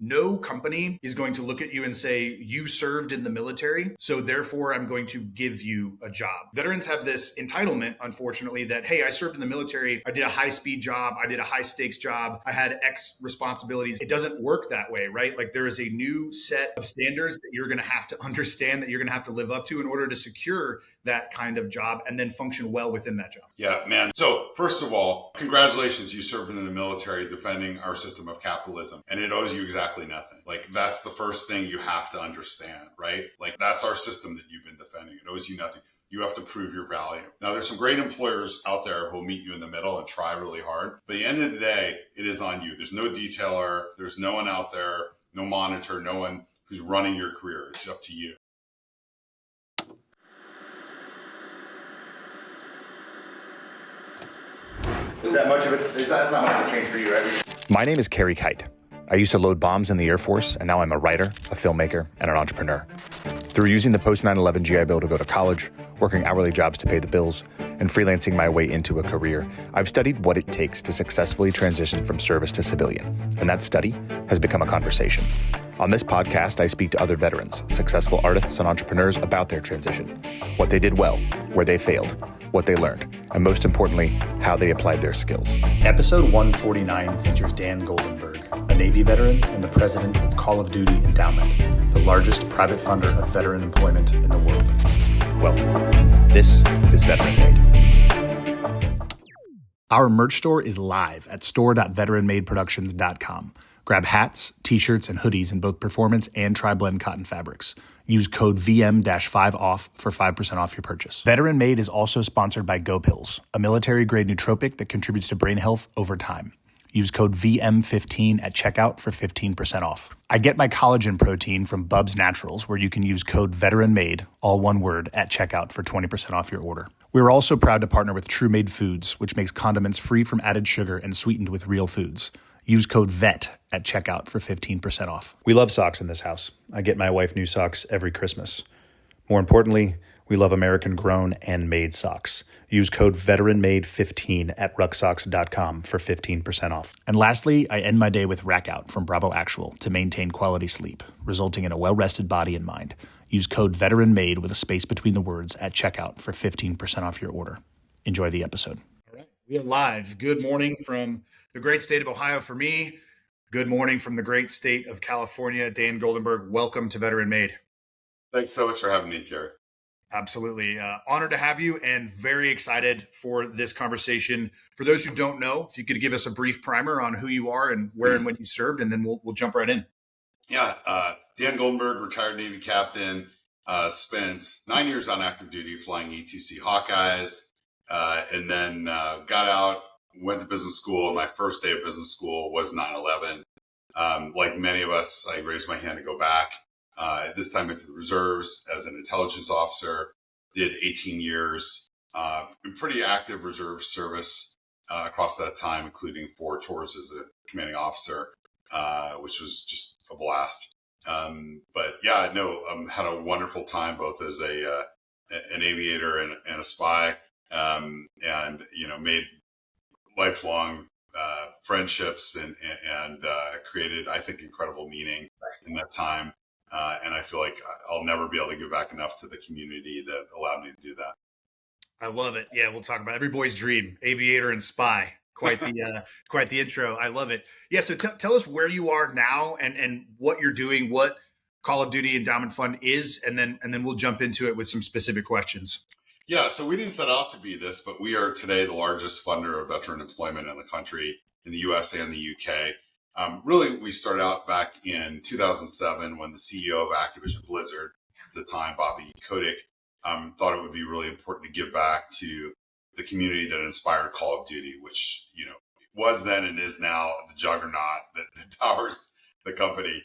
no company is going to look at you and say, you served in the military, so therefore I'm going to give you a job. Veterans have this entitlement, unfortunately, that, hey, I served in the military, I did a high-speed job, I did a high-stakes job, I had X responsibilities. It doesn't work that way, right? Like there is a new set of standards that you're going to have to understand, that you're going to have to live up to in order to secure that kind of job and then function well within that job. Yeah, man. So first of all, congratulations. You served in the military defending our system of capitalism, and it owes you exactly nothing. Like that's the first thing you have to understand, right? Like that's our system that you've been defending. It owes you nothing. You have to prove your value. Now, there's some great employers out there who will meet you in the middle and try really hard. But at the end of the day, it is on you. There's no detailer. There's no one out there, no monitor, no one who's running your career. It's up to you. Is that much of it? That's not much of a change for you, right? My name is Kerry Kite. I used to load bombs in the Air Force, and now I'm a writer, a filmmaker, and an entrepreneur. Through using the post-9/11 GI Bill to go to college, working hourly jobs to pay the bills, and freelancing my way into a career, I've studied what it takes to successfully transition from service to civilian, and that study has become a conversation. On this podcast, I speak to other veterans, successful artists and entrepreneurs about their transition, what they did well, where they failed, what they learned, and most importantly, how they applied their skills. Episode 149 features Dan Goldenberg, a Navy veteran and the president of C.O.D.E. Endowment, the largest private funder of veteran employment in the world. Welcome. This is Veteran Made. Our merch store is live at store.veteranmadeproductions.com. Grab hats, t-shirts, and hoodies in both performance and tri-blend cotton fabrics. Use code VM-5OFF for 5% off your purchase. Veteran Made is also sponsored by GoPills, a military-grade nootropic that contributes to brain health over time. Use code VM15 at checkout for 15% off. I get my collagen protein from Bubs Naturals, where you can use code VETERANMADE, all one word, at checkout for 20% off your order. We're also proud to partner with True Made Foods, which makes condiments free from added sugar and sweetened with real foods. Use code VET at checkout for 15% off. We love socks in this house. I get my wife new socks every Christmas. More importantly, we love American-grown and made socks. Use code VETERANMADE15 at rucksocks.com for 15% off. And lastly, I end my day with Rack Out from Bravo Actual to maintain quality sleep, resulting in a well-rested body and mind. Use code VETERANMADE with a space between the words at checkout for 15% off your order. Enjoy the episode. All right, we are live. Good morning from the great state of Ohio for me. Good morning from the great state of California. Dan Goldenberg, welcome to Veteran Made. Thanks so much for having me, Kerry. Absolutely. Honored to have you and very excited for this conversation. For those who don't know, if you could give us a brief primer on who you are and where and when you served, and then we'll jump right in. Yeah. Dan Goldenberg, retired Navy captain, spent 9 years on active duty flying E-2C Hawkeyes, and then got out, went to business school. And my first day of business school was 9/11. Like many of us, I raised my hand to go back. This time into the reserves as an intelligence officer, did 18 years, in pretty active reserve service across that time, including 4 tours as a commanding officer, which was just a blast. But yeah, no, had a wonderful time both as an aviator and a spy, and made lifelong friendships and created, I think, incredible meaning in that time. And I feel like I'll never be able to give back enough to the community that allowed me to do that. I love it. Yeah, we'll talk about every boy's dream, aviator and spy. Quite the intro. I love it. Yeah. So tell us where you are now and what you're doing, what C.O.D.E. Endowment Fund is, and then we'll jump into it with some specific questions. Yeah. So we didn't set out to be this, but we are today the largest funder of veteran employment in the country, in the U.S. and the UK. Really, we started out back in 2007 when the CEO of Activision Blizzard at the time, Bobby Kotick, thought it would be really important to give back to the community that inspired Call of Duty, which, was then and is now the juggernaut that powers the company.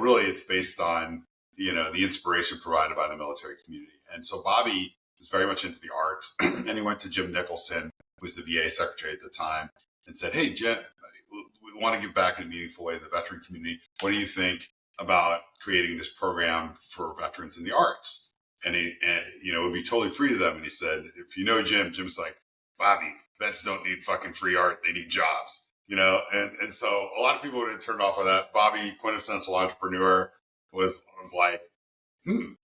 Really it's based on, the inspiration provided by the military community. And so Bobby was very much into the arts and he went to Jim Nicholson, who was the VA secretary at the time, and said, "Hey, Jim, we want to give back in a meaningful way to the veteran community. What do you think about creating this program for veterans in the arts?" And it would be totally free to them. And he said, if you know Jim's like, "Bobby, vets don't need fucking free art. They need jobs." and so a lot of people would have turned off of that. Bobby, quintessential entrepreneur, was like,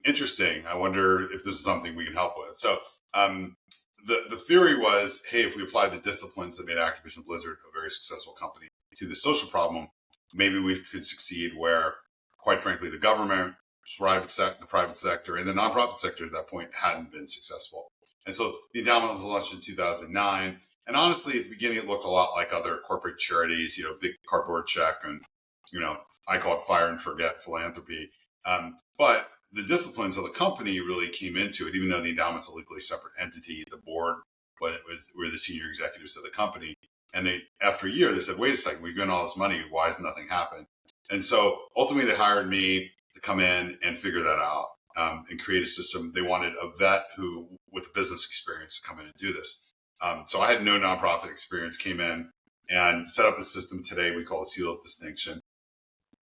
interesting. I wonder if this is something we can help with. So the theory was, hey, if we apply the disciplines that made Activision Blizzard a very successful company to the social problem, maybe we could succeed where, quite frankly, the government, the private sector, and the nonprofit sector at that point hadn't been successful. And so the endowment was launched in 2009. And honestly, at the beginning, it looked a lot like other corporate charities, big cardboard check and, I call it fire and forget philanthropy. But the disciplines of the company really came into it, even though the endowment's a legally separate entity. The board were the senior executives of the company. And after a year, they said, wait a second, we've given all this money. Why has nothing happened? And so ultimately, they hired me to come in and figure that out and create a system. They wanted a vet with business experience to come in and do this. So I had no nonprofit experience, came in and set up a system today we call the Seal of Distinction,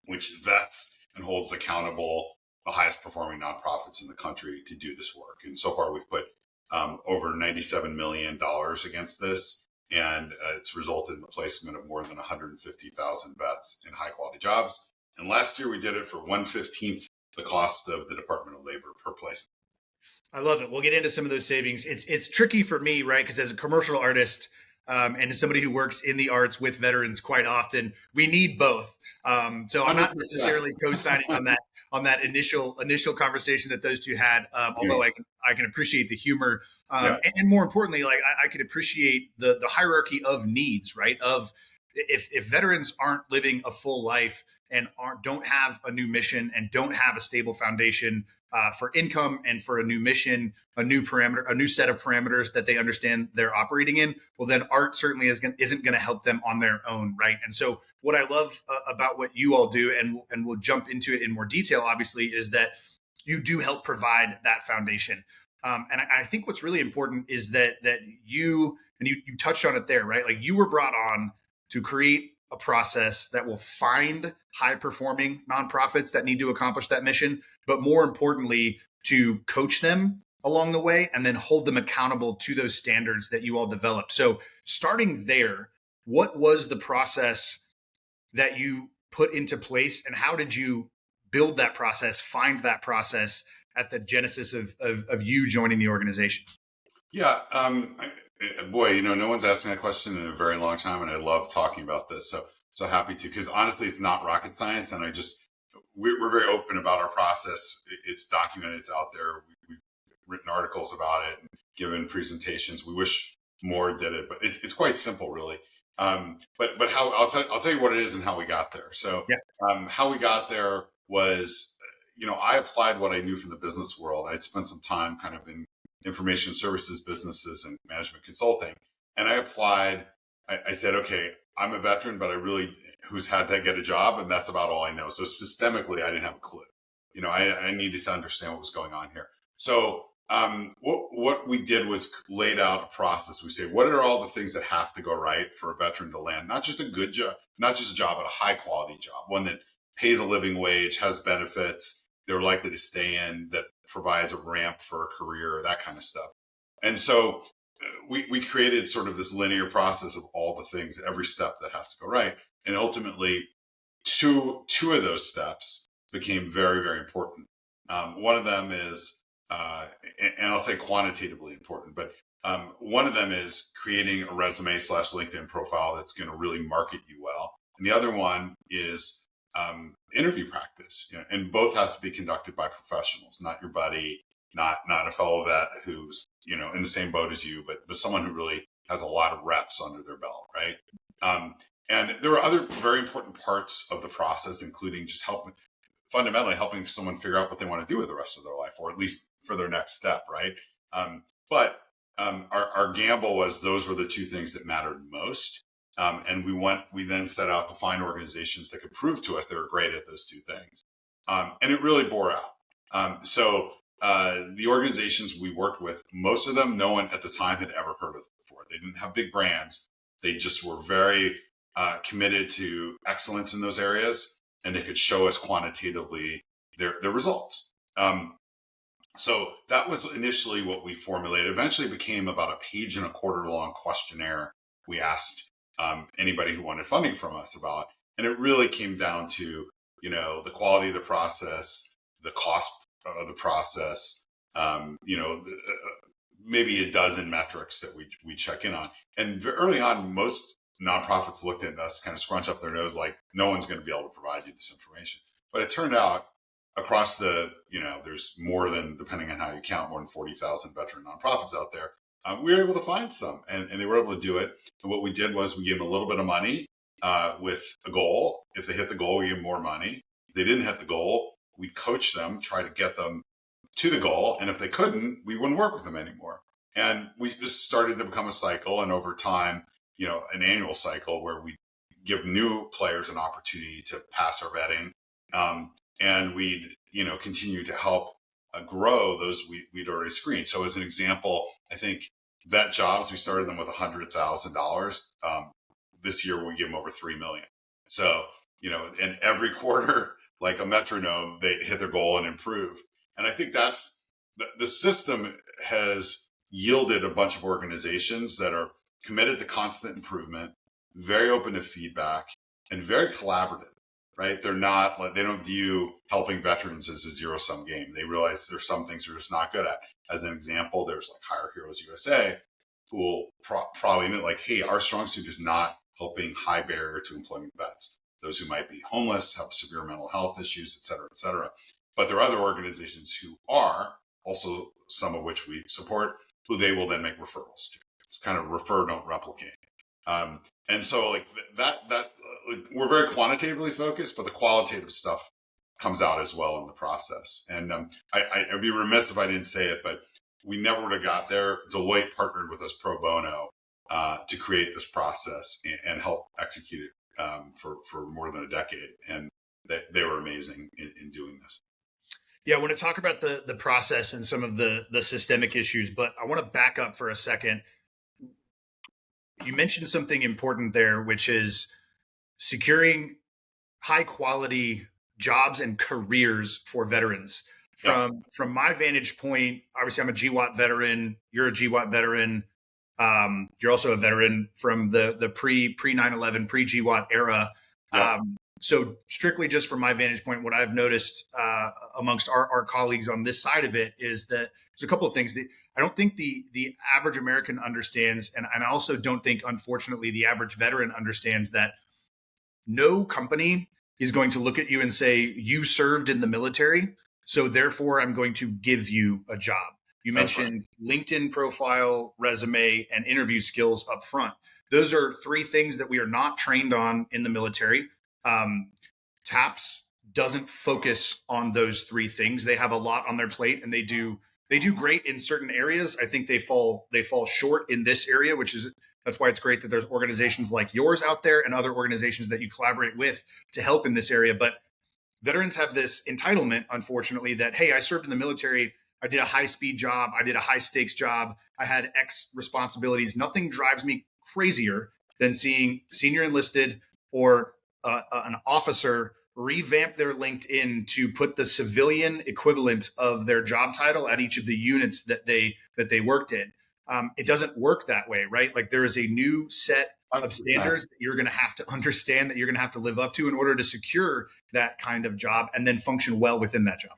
which vets and holds accountable the highest performing nonprofits in the country to do this work. And so far, we've put over $97 million against this. And it's resulted in the placement of more than 150,000 vets in high quality jobs. And last year we did it for 1/15 the cost of the Department of Labor per placement. I love it. We'll get into some of those savings. It's tricky for me, right? Because as a commercial artist and as somebody who works in the arts with veterans quite often, we need both. So I'm not necessarily co-signing on that initial conversation that those two had. Although I can appreciate the humor, and more importantly, like I could appreciate the hierarchy of needs, right? Of if veterans aren't living a full life and don't have a new mission and don't have a stable foundation for income and for a new mission, a new set of parameters that they understand they're operating in, well, then art certainly isn't going to help them on their own, right? And so what I love about what you all do, and we'll jump into it in more detail, obviously, is that you do help provide that foundation. And I think what's really important is that you touched on it there, right? Like you were brought on to create a process that will find high performing nonprofits that need to accomplish that mission, but more importantly, to coach them along the way and then hold them accountable to those standards that you all developed. So starting there, what was the process that you put into place and how did you build that process, find that process at the genesis of you joining the organization? Yeah. Boy, no one's asked me that question in a very long time, and I love talking about this. So happy to, because honestly, it's not rocket science, and we're very open about our process. It's documented, it's out there. We've written articles about it, and given presentations. We wish more did it, but it's quite simple, really. But how I'll tell you what it is and how we got there. So how we got there was, I applied what I knew from the business world. I'd spent some time kind of in information services businesses and management consulting. And I applied, I said, okay, I'm a veteran, but who's had to get a job. And that's about all I know. So systemically, I didn't have a clue. I needed to understand what was going on here. So what we did was laid out a process. We say, what are all the things that have to go right for a veteran to land? Not just a good job, not just a job, but a high quality job, one that pays a living wage, has benefits, they're likely to stay in, that provides a ramp for a career, that kind of stuff. And so we created sort of this linear process of all the things, every step that has to go right. And ultimately, two of those steps became very, very important. One of them is, and I'll say quantitatively important, but one of them is creating a resume / LinkedIn profile that's going to really market you well. And the other one is interview practice, and both have to be conducted by professionals, not your buddy, not a fellow vet who's, in the same boat as you, but someone who really has a lot of reps under their belt, right? And there are other very important parts of the process, including just fundamentally helping someone figure out what they want to do with the rest of their life, or at least for their next step, right? But our gamble was those were the two things that mattered most. And we then set out to find organizations that could prove to us they were great at those two things. And it really bore out. So the organizations we worked with, most of them, no one at the time had ever heard of before. They didn't have big brands. They just were very committed to excellence in those areas, and they could show us quantitatively their results. So that was initially what we formulated. Eventually it became about a 1.25-page long questionnaire. We asked anybody who wanted funding from us about. And it really came down to, the quality of the process, the cost of the process, maybe a dozen metrics that we check in on. And early on, most nonprofits looked at us, kind of scrunch up their nose, like no one's going to be able to provide you this information. But it turned out across there's more than, depending on how you count, more than 40,000 veteran nonprofits out there. We were able to find some, and they were able to do it. And what we did was we gave them a little bit of money with a goal. If they hit the goal, we gave them more money. If they didn't hit the goal, we coached them, try to get them to the goal. And if they couldn't, we wouldn't work with them anymore. And we just started to become a cycle. And over time, an annual cycle where we give new players an opportunity to pass our vetting. And we'd, continue to help grow those we'd already screened. So as an example, I think vet jobs, we started them with $100,000. This year we give them over 3 million. So, and every quarter, like a metronome, they hit their goal and improve. And I think that's the system has yielded a bunch of organizations that are committed to constant improvement, very open to feedback, and very collaborative. Right? They don't view helping veterans as a zero-sum game. They realize there's some things they're just not good at. As an example, there's like Hire Heroes USA, who will probably admit like, hey, our strong suit is not helping high barrier to employment vets, those who might be homeless, have severe mental health issues, et cetera, et cetera. But there are other organizations who are, also some of which we support, who they will then make referrals to. It's kind of refer, don't replicate. And so like we're very quantitatively focused, but the qualitative stuff comes out as well in the process. And I'd be remiss if I didn't say it, but we never would have got there. Deloitte partnered with us pro bono to create this process and help execute it for more than a decade. And they were amazing in doing this. Yeah, I want to talk about the process and some of the systemic issues, but I want to back up for a second. You mentioned something important there, which is securing high quality jobs and careers for veterans. From my vantage point, obviously I'm a GWAT veteran. You're a GWAT veteran. You're also a veteran from the pre 9/11, pre GWAT era. So strictly just from my vantage point, what I've noticed amongst our colleagues on this side of it is that there's a couple of things that I don't think the average American understands. And I also don't think, unfortunately, the average veteran understands that no company is going to look at you and say, you served in the military, so therefore I'm going to give you a job. You mentioned LinkedIn profile, resume, and interview skills up front. Those are three things that we are not trained on in the military. TAPS doesn't focus on those three things. They have a lot on their plate, and they do great in certain areas. I think they fall short in this area, that's why it's great that there's organizations like yours out there and other organizations that you collaborate with to help in this area. But veterans have this entitlement, unfortunately, that, hey, I served in the military. I did a high-speed job. I did a high-stakes job. I had X responsibilities. Nothing drives me crazier than seeing senior enlisted or an officer revamp their LinkedIn to put the civilian equivalent of their job title at each of the units that they worked in. It doesn't work that way, right? Like there is a new set of standards that you're going to have to understand, that you're going to have to live up to in order to secure that kind of job and then function well within that job.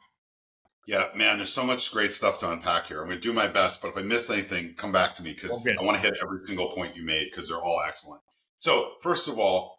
Yeah, man, there's so much great stuff to unpack here. I'm going to do my best, but if I miss anything, come back to me because I want to hit every single point you made because they're all excellent. So first of all,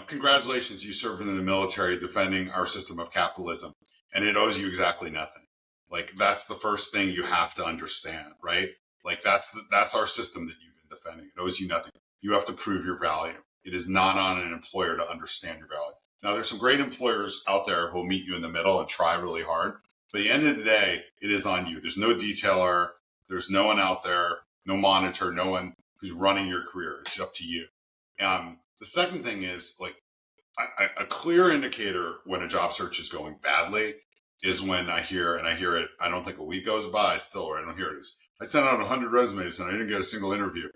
congratulations, you served in the military defending our system of capitalism, and it owes you exactly nothing. Like that's the first thing you have to understand, right? Like that's our system that you've been defending. It owes you nothing. You have to prove your value. It is not on an employer to understand your value. Now, there's some great employers out there who will meet you in the middle and try really hard. But at the end of the day, it is on you. There's no detailer. There's no one out there, no monitor, no one who's running your career. It's up to you. The second thing is like a clear indicator when a job search is going badly is when I hear it. I don't think a week goes by still, or I don't hear it. I sent out 100 resumes and I didn't get a single interview.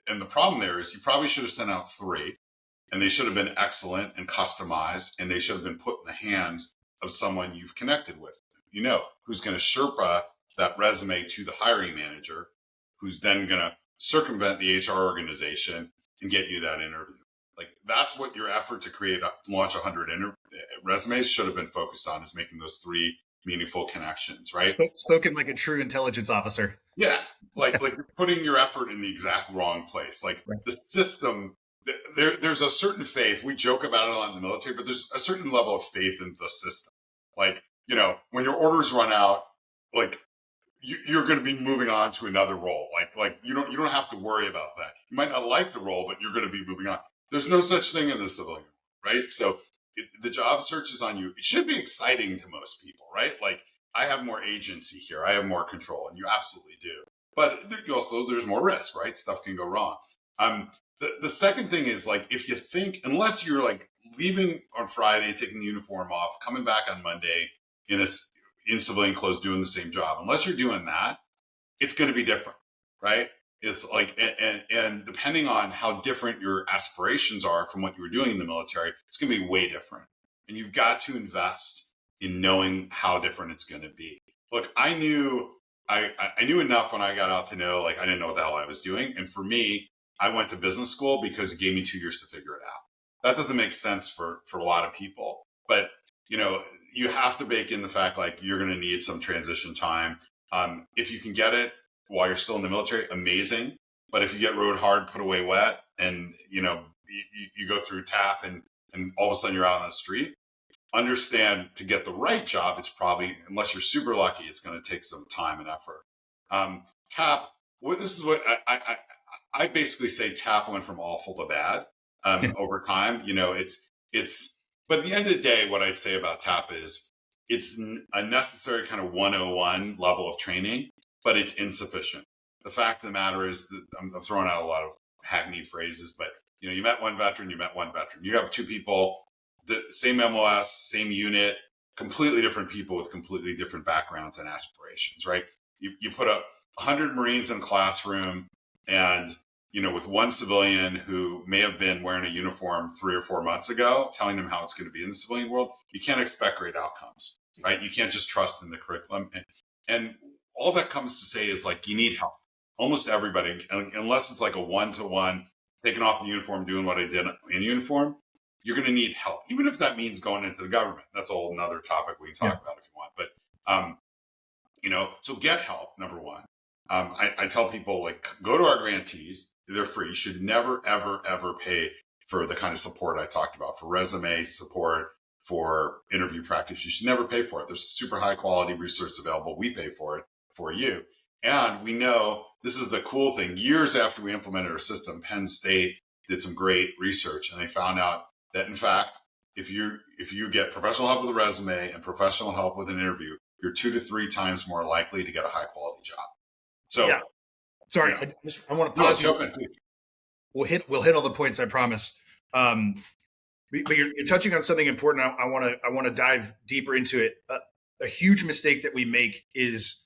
And the problem there is you probably should have sent out 3 and they should have been excellent and customized and they should have been put in the hands of someone you've connected with, who's going to Sherpa that resume to the hiring manager, who's then going to circumvent the HR organization and get you that interview. Like that's what your effort to launch 100 resumes should have been focused on, is making those 3 meaningful connections, right? Spoken like a true intelligence officer. Yeah, like you're putting your effort in the exact wrong place. Like the system, there's a certain faith. We joke about it a lot in the military, but there's a certain level of faith in the system. Like, when your orders run out, like you're going to be moving on to another role. Like you don't have to worry about that. You might not like the role, but you're going to be moving on. There's no such thing in the civilian, right? So the job search is on you. It should be exciting to most people, right? Like I have more agency here. I have more control, and you absolutely do. But there's more risk, right? Stuff can go wrong. The second thing is, like, if you think, unless you're like leaving on Friday, taking the uniform off, coming back on Monday in civilian clothes, doing the same job, unless you're doing that, it's going to be different, right? It's like, and depending on how different your aspirations are from what you were doing in the military, it's going to be way different. And you've got to invest in knowing how different it's going to be. Look, I knew enough when I got out to know, like, I didn't know what the hell I was doing. And for me, I went to business school because it gave me 2 years to figure it out. That doesn't make sense for a lot of people, but you have to bake in the fact, like, you're going to need some transition time. If you can get it while you're still in the military, amazing. But if you get rode hard, put away wet, and you go through TAP and all of a sudden you're out on the street, understand, to get the right job, it's probably, unless you're super lucky, it's going to take some time and effort. TAP, this is what I basically say, TAP went from awful to bad over time. But at the end of the day, what I'd say about TAP is it's a necessary kind of 101 level of training, but it's insufficient. The fact of the matter is that I'm throwing out a lot of hackneyed phrases, but you met one veteran, you met one veteran. You have 2 people, the same MOS, same unit, completely different people with completely different backgrounds and aspirations, right? You put 100 Marines in a classroom, and with one civilian who may have been wearing a uniform 3 or 4 months ago, telling them how it's going to be in the civilian world, you can't expect great outcomes, right? You can't just trust in the curriculum. And all that comes to say is, like, you need help. Almost everybody, unless it's like a 1-to-1, taking off the uniform, doing what I did in uniform, you're going to need help, even if that means going into the government. That's a whole nother topic we can talk about if you want. But, so get help, number one. I tell people, like, go to our grantees. They're free. You should never, ever, ever pay for the kind of support I talked about, for resume support, for interview practice. You should never pay for it. There's super high quality research available. We pay for it for you. And we know, this is the cool thing, years after we implemented our system, Penn State did some great research, and they found out that, in fact, if you get professional help with a resume and professional help with an interview, you're 2 to 3 times more likely to get a high quality job. So, yeah. Sorry, I want to pause you. Jump in. We'll hit all the points, I promise. But you're touching on something important. I want to dive deeper into it. A huge mistake that we make is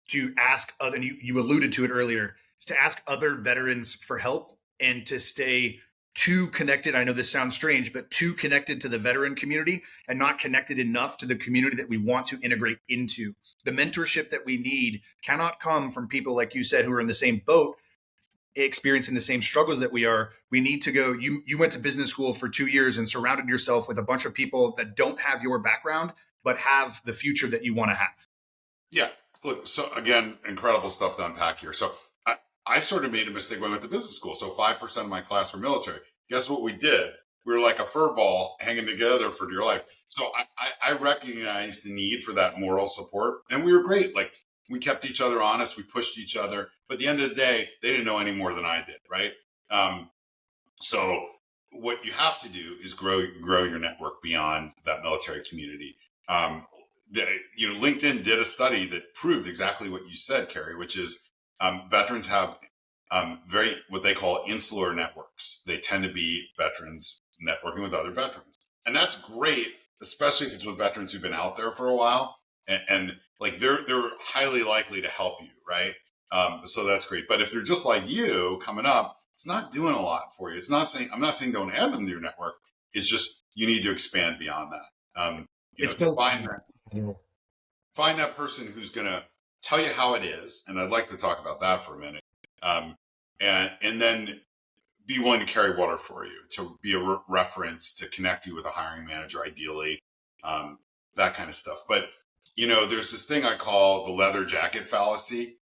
to ask other, and you alluded to it earlier, is to ask other veterans for help and to stay too connected. I know this sounds strange, but too connected to the veteran community and not connected enough to the community that we want to integrate into. The mentorship that we need cannot come from people, like you said, who are in the same boat, experiencing the same struggles that we are. We need to go, you went to business school for 2 years and surrounded yourself with a bunch of people that don't have your background, but have the future that you want to have. Yeah. Look, so again, incredible stuff to unpack here. So I sort of made a mistake when I went to business school. So 5% of my class were military. Guess what we did? We were like a fur ball hanging together for dear life. So I recognized the need for that moral support. And we were great. Like, we kept each other honest. We pushed each other. But at the end of the day, they didn't know any more than I did, right? So what you have to do is grow your network beyond that military community. LinkedIn did a study that proved exactly what you said, Carrie, which is veterans have very, what they call insular networks. They tend to be veterans networking with other veterans. And that's great, especially if it's with veterans who've been out there for a while. And like, they're highly likely to help you, right? So that's great. But if they're just like you coming up, it's not doing a lot for you. I'm not saying don't add them to your network. It's just, you need to expand beyond that. Find that person who's going to tell you how it is. And I'd like to talk about that for a minute. And then be willing to carry water for you, to be a reference, to connect you with a hiring manager, ideally, that kind of stuff. But, there's this thing I call the leather jacket fallacy,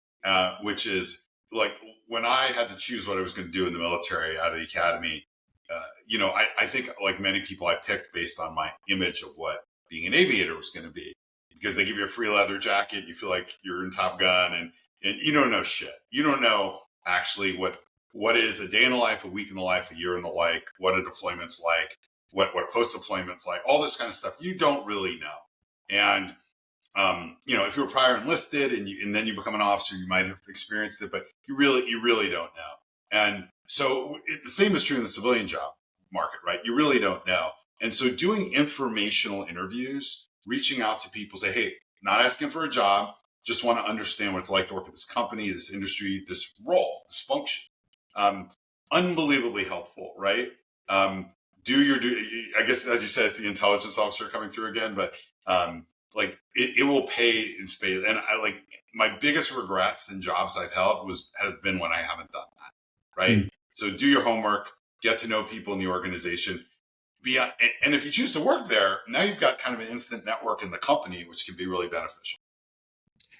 which is like when I had to choose what I was going to do in the military out of the academy, I think like many people, I picked based on my image of what being an aviator was going to be, because they give you a free leather jacket. You feel like you're in Top Gun, and you don't know shit. You don't know actually what is a day in the life, a week in the life, a year in the like, what a deployment's like, what post-deployment's like, all this kind of stuff. You don't really know. And, if you were prior enlisted and then you become an officer, you might have experienced it, but you really don't know. And so the same is true in the civilian job market, right? You really don't know. And so doing informational interviews, reaching out to people, say, hey, not asking for a job, just want to understand what it's like to work at this company, this industry, this role, this function. Unbelievably helpful, right? Do your I guess, as you said, it's the intelligence officer coming through again, but it will pay in spades. And my biggest regrets in jobs I've held have been when I haven't done that, right? Mm. So do your homework, get to know people in the organization. And if you choose to work there, now you've got kind of an instant network in the company, which can be really beneficial.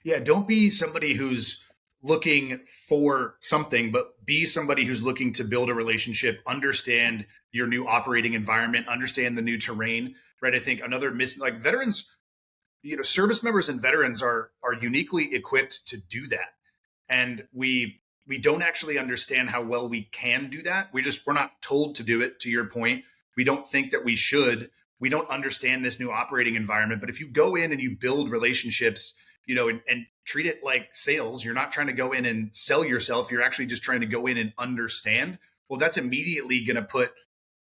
Yeah, don't be somebody who's looking for something, but be somebody who's looking to build a relationship, understand your new operating environment, understand the new terrain, right? I think another like veterans, service members and veterans are uniquely equipped to do that. And we don't actually understand how well we can do that. We're not told to do it, to your point. We don't think that we should. We don't understand this new operating environment. But if you go in and you build relationships, and treat it like sales, you're not trying to go in and sell yourself. You're actually just trying to go in and understand. Well, that's immediately going to put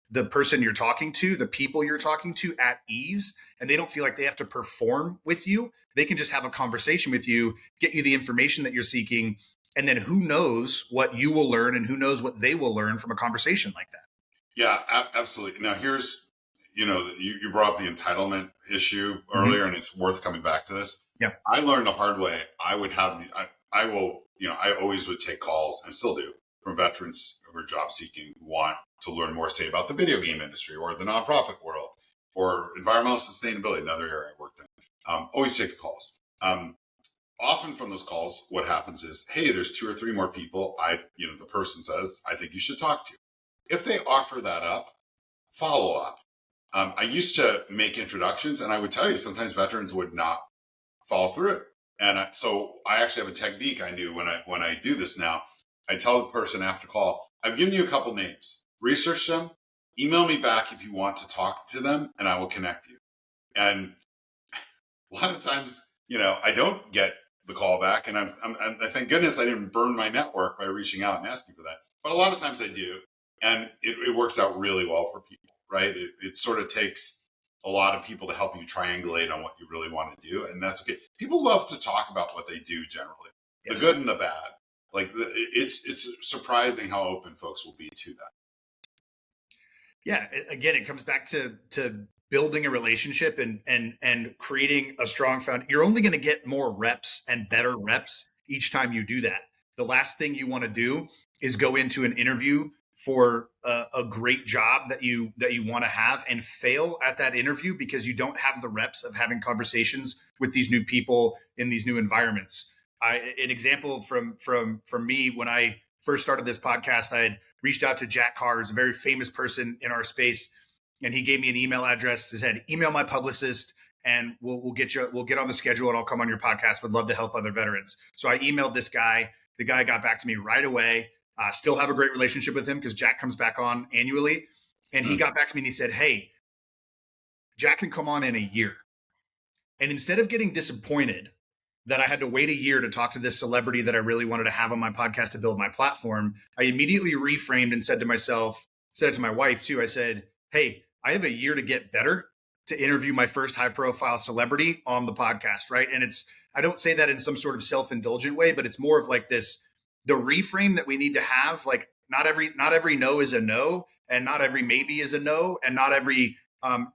the person you're talking to, the people you're talking to, at ease, and they don't feel like they have to perform with you. They can just have a conversation with you, get you the information that you're seeking, and then who knows what you will learn and who knows what they will learn from a conversation like that. Yeah, absolutely. Now here's, you brought up the entitlement issue earlier, mm-hmm. and it's worth coming back to this. Yeah, I learned the hard way. I always would take calls, and still do, from veterans who are job seeking, who want to learn more, say, about the video game industry or the nonprofit world or environmental sustainability, another area I worked in. Always take the calls. Often from those calls, what happens is, hey, there's 2 or 3 more people the person says, I think you should talk to. If they offer that up, follow up. I used to make introductions, and I would tell you sometimes veterans would not follow through. And so I actually have a technique I knew when I do this now. I tell the person after call, I've given you a couple names, research them, email me back if you want to talk to them, and I will connect you. And a lot of times, I don't get the call back, and I thank goodness I didn't burn my network by reaching out and asking for that. But a lot of times I do, and it works out really well for people, right? It sort of takes a lot of people to help you triangulate on what you really want to do, and that's okay. People love to talk about what they do generally, yes. The good and the bad. It's surprising how open folks will be to that. Yeah, again, it comes back to building a relationship and creating a strong foundation. You're only going to get more reps and better reps each time you do that. The last thing you want to do is go into an interview for a great job that you want to have and fail at that interview because you don't have the reps of having conversations with these new people in these new environments. An example from me, when I first started this podcast, I had reached out to Jack Carr, who's a very famous person in our space, and he gave me an email address. He said, email my publicist and we'll get on the schedule and I'll come on your podcast. Would love to help other veterans. So I emailed this guy. The guy got back to me right away. Still have a great relationship with him because Jack comes back on annually. And he got back to me and he said, hey, Jack can come on in a year. And instead of getting disappointed that I had to wait a year to talk to this celebrity that I really wanted to have on my podcast to build my platform, I immediately reframed and said it to my wife too. I said, hey, I have a year to get better to interview my first high profile celebrity on the podcast. Right. And I don't say that in some sort of self-indulgent way, but it's more of like the reframe that we need to have. Like not every no is a no, and not every maybe is a no, and not every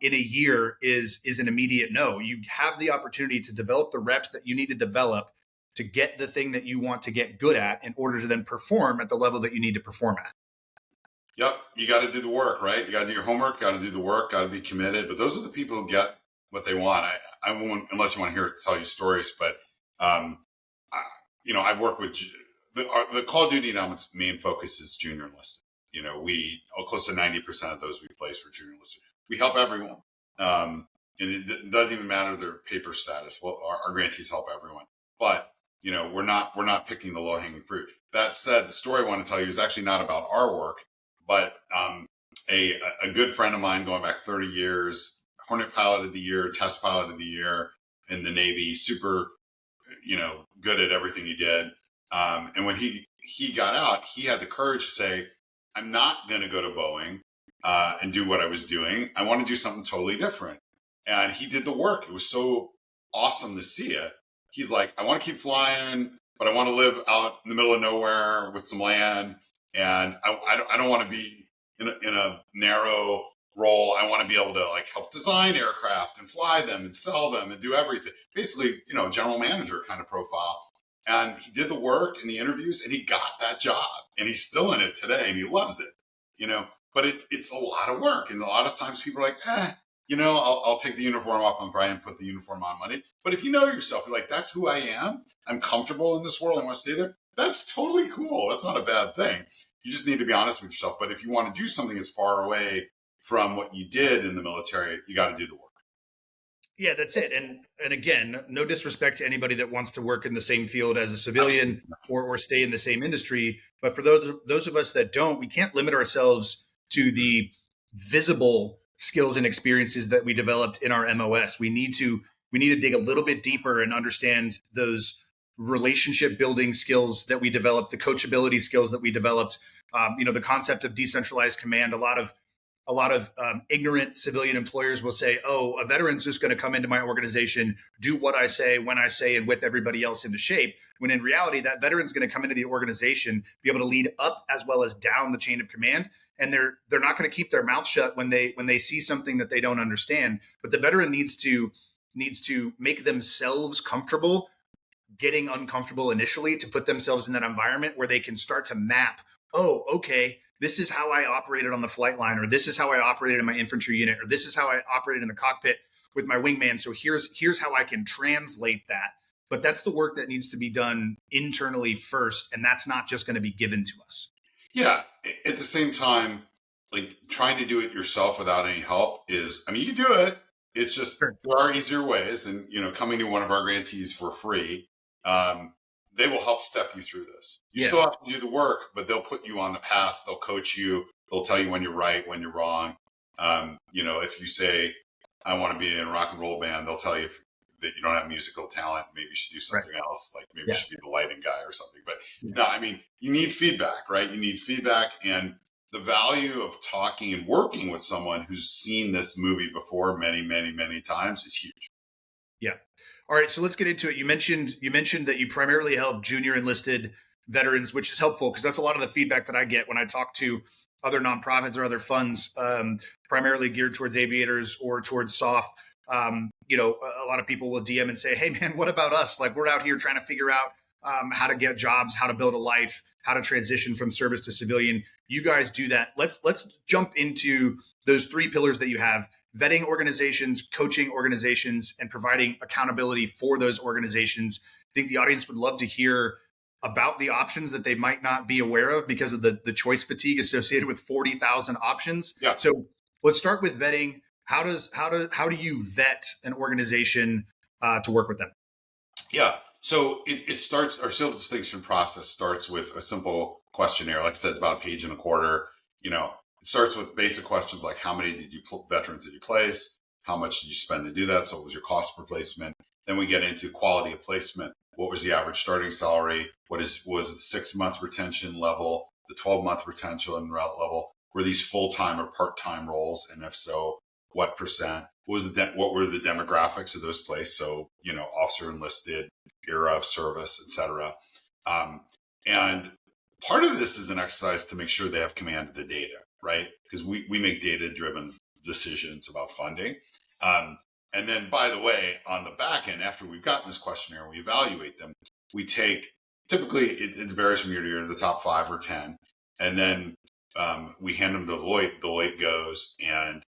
in a year is an immediate no. You have the opportunity to develop the reps that you need to develop to get the thing that you want to get good at in order to then perform at the level that you need to perform at. Yep. You got to do the work, right? You got to do your homework, got to do the work, got to be committed. But those are the people who get what they want. I won't, unless you want to hear it, tell you stories, but, I, I work with the Call of Duty Endowment's main focus is junior enlisted. Close to 90% of those we place were junior enlisted. We help everyone. And it doesn't even matter their paper status. Well, our grantees help everyone, but we're not picking the low hanging fruit. That said, the story I want to tell you is actually not about our work, but a good friend of mine going back 30 years, Hornet Pilot of the Year, Test Pilot of the Year in the Navy, super, good at everything he did. And when he got out, he had the courage to say, I'm not going to go to Boeing and do what I was doing. I want to do something totally different. And he did the work. It was so awesome to see it. He's like, I want to keep flying, but I want to live out in the middle of nowhere with some land. And I don't want to be in a narrow role. I want to be able to help design aircraft and fly them and sell them and do everything. Basically, general manager kind of profile. And he did the work in the interviews and he got that job and he's still in it today and he loves it, but it's a lot of work. And a lot of times people are like, I'll take the uniform off on Brian, put the uniform on Monday. But if you know yourself, you're like, that's who I am. I'm comfortable in this world. I want to stay there. That's totally cool. That's not a bad thing. You just need to be honest with yourself. But if you want to do something that's far away from what you did in the military, you got to do the work. Yeah, that's it. And again, no disrespect to anybody that wants to work in the same field as a civilian or stay in the same industry. But for those of us that don't, we can't limit ourselves to the visible skills and experiences that we developed in our MOS. We need to dig a little bit deeper and understand those relationship building skills that we developed, the coachability skills that we developed, the concept of decentralized command. A lot of ignorant civilian employers will say, oh, a veteran's just going to come into my organization, do what I say, when I say, and whip everybody else into shape. When in reality, that veteran's going to come into the organization, be able to lead up as well as down the chain of command. And they're not going to keep their mouth shut when they see something that they don't understand. But the veteran needs to make themselves comfortable getting uncomfortable initially to put themselves in that environment where they can start to map, oh, okay, this is how I operated on the flight line, or this is how I operated in my infantry unit, or this is how I operated in the cockpit with my wingman. So here's how I can translate that. But that's the work that needs to be done internally first. And that's not just going to be given to us. Yeah. At the same time, trying to do it yourself without any help is, you can do it. It's just, Sure. There are easier ways. And, coming to one of our grantees for free, they will help step you through this. You still have to do the work, but they'll put you on the path. They'll coach you. They'll tell you when you're right, when you're wrong. If you say, I want to be in a rock and roll band, they'll tell you that you don't have musical talent. Maybe you should do something else. Maybe you should be the lighting guy or something. But no, you need feedback, right? You need feedback. And the value of talking and working with someone who's seen this movie before many, many, many times is huge. Yeah. All right, so let's get into it. You mentioned that you primarily help junior enlisted veterans, which is helpful because that's a lot of the feedback that I get when I talk to other nonprofits or other funds, primarily geared towards aviators or towards SOF. A lot of people will DM and say, "Hey, man, what about us? We're out here trying to figure out how to get jobs, how to build a life, how to transition from service to civilian." You guys do that. Let's jump into those three pillars that you have: vetting organizations, coaching organizations, and providing accountability for those organizations. I think the audience would love to hear about the options that they might not be aware of because of the choice fatigue associated with 40,000 options. Yeah. So let's start with vetting. How do you vet an organization to work with them? Yeah. So it starts, our civil distinction process starts with a simple questionnaire. Like I said, it's about a page and a quarter. It starts with basic questions like how many veterans did you place? How much did you spend to do that? So what was your cost per placement? Then we get into quality of placement. What was the average starting salary? Was it 6-month retention level, the 12-month retention level? Were these full-time or part-time roles? And if so, what percent? What were the demographics of those places? So, officer enlisted, era of service, etc. And part of this is an exercise to make sure they have command of the data, right? Because we make data-driven decisions about funding. And then, by the way, on the back end, after we've gotten this questionnaire and we evaluate them, we take, typically it varies from year to year, the top 5 or 10. And then we hand them to Deloitte. Deloitte goes and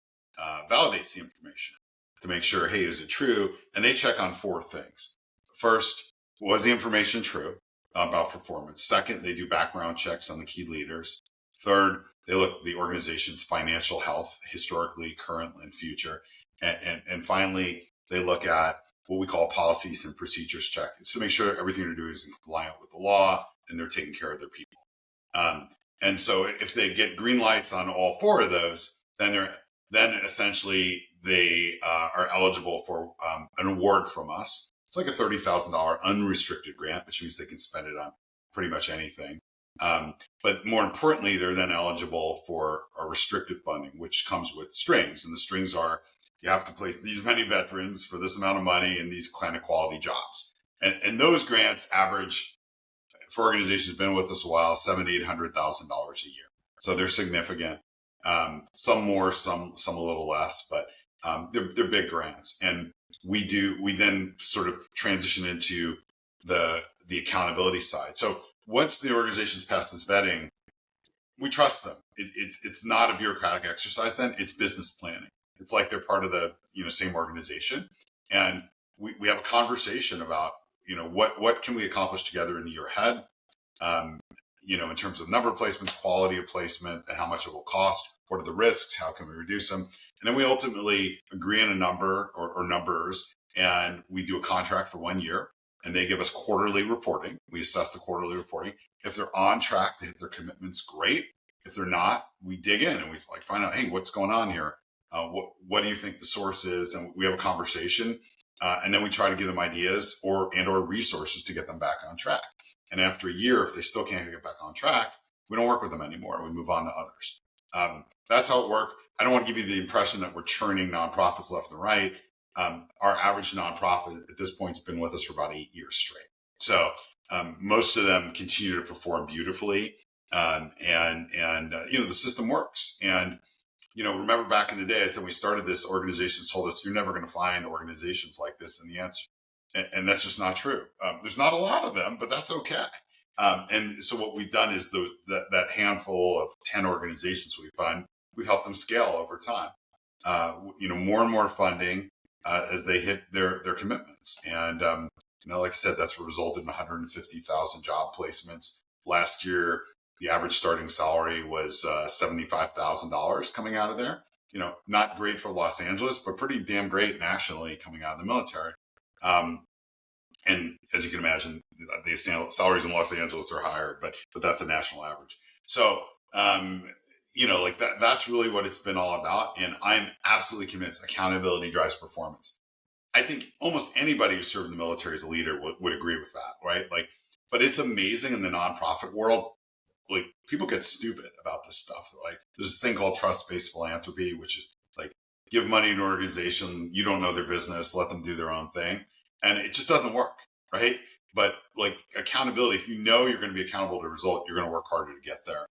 validates the information to make sure, hey, is it true? And they check on 4 things. First, was the information true about performance? Second, they do background checks on the key leaders. Third, they look at the organization's financial health, historically, current, and future. And finally, they look at what we call policies and procedures check. It's to make sure everything they're doing is in compliance with the law and they're taking care of their people. And so if they get green lights on all 4 of those, then essentially they are eligible for an award from us. It's like a $30,000 unrestricted grant, which means they can spend it on pretty much anything. But more importantly, they're then eligible for a restricted funding, which comes with strings. And the strings are, you have to place these many veterans for this amount of money in these kind of quality jobs. And those grants average, for organizations who've been with us a while, $700,000 to $800,000 a year. So they're significant. Some more, some a little less, but they're big grants. And we then sort of transition into the accountability side. So once the organization's passed this vetting, we trust them. It's not a bureaucratic exercise then, it's business planning. It's like they're part of the same organization. And we have a conversation about, what can we accomplish together in the year ahead, in terms of number of placements, quality of placement, and how much it will cost. What are the risks? How can we reduce them? And then we ultimately agree on a number or numbers, and we do a contract for 1 year, and they give us quarterly reporting. We assess the quarterly reporting. If they're on track to hit their commitments, great. If they're not, we dig in and we find out, hey, what's going on here? What do you think the source is? And we have a conversation, and then we try to give them ideas or resources to get them back on track. And after a year, if they still can't get back on track, we don't work with them anymore. We move on to others. That's how it worked. I don't want to give you the impression that we're churning nonprofits left and right. Our average nonprofit at this point has been with us for about 8 years straight. So most of them continue to perform beautifully, and the system works. And remember back in the day, I said we started this, organizations told us you're never going to find organizations like this, and the answer, and that's just not true. There's not a lot of them, but that's okay. And so what we've done is that handful of 10 organizations we fund, we've helped them scale over time. More and more funding as they hit their commitments. And, like I said, that's what resulted in 150,000 job placements. Last year, the average starting salary was $75,000 coming out of there. Not great for Los Angeles, but pretty damn great nationally coming out of the military. And as you can imagine, the salaries in Los Angeles are higher, but that's a national average. So, that's really what it's been all about. And I'm absolutely convinced accountability drives performance. I think almost anybody who served in the military as a leader would agree with that, right? But it's amazing in the nonprofit world. People get stupid about this stuff. There's this thing called trust-based philanthropy, which is give money to an organization, you don't know their business, let them do their own thing. And it just doesn't work, right? But accountability, if you're going to be accountable to a result, you're going to work harder to get there.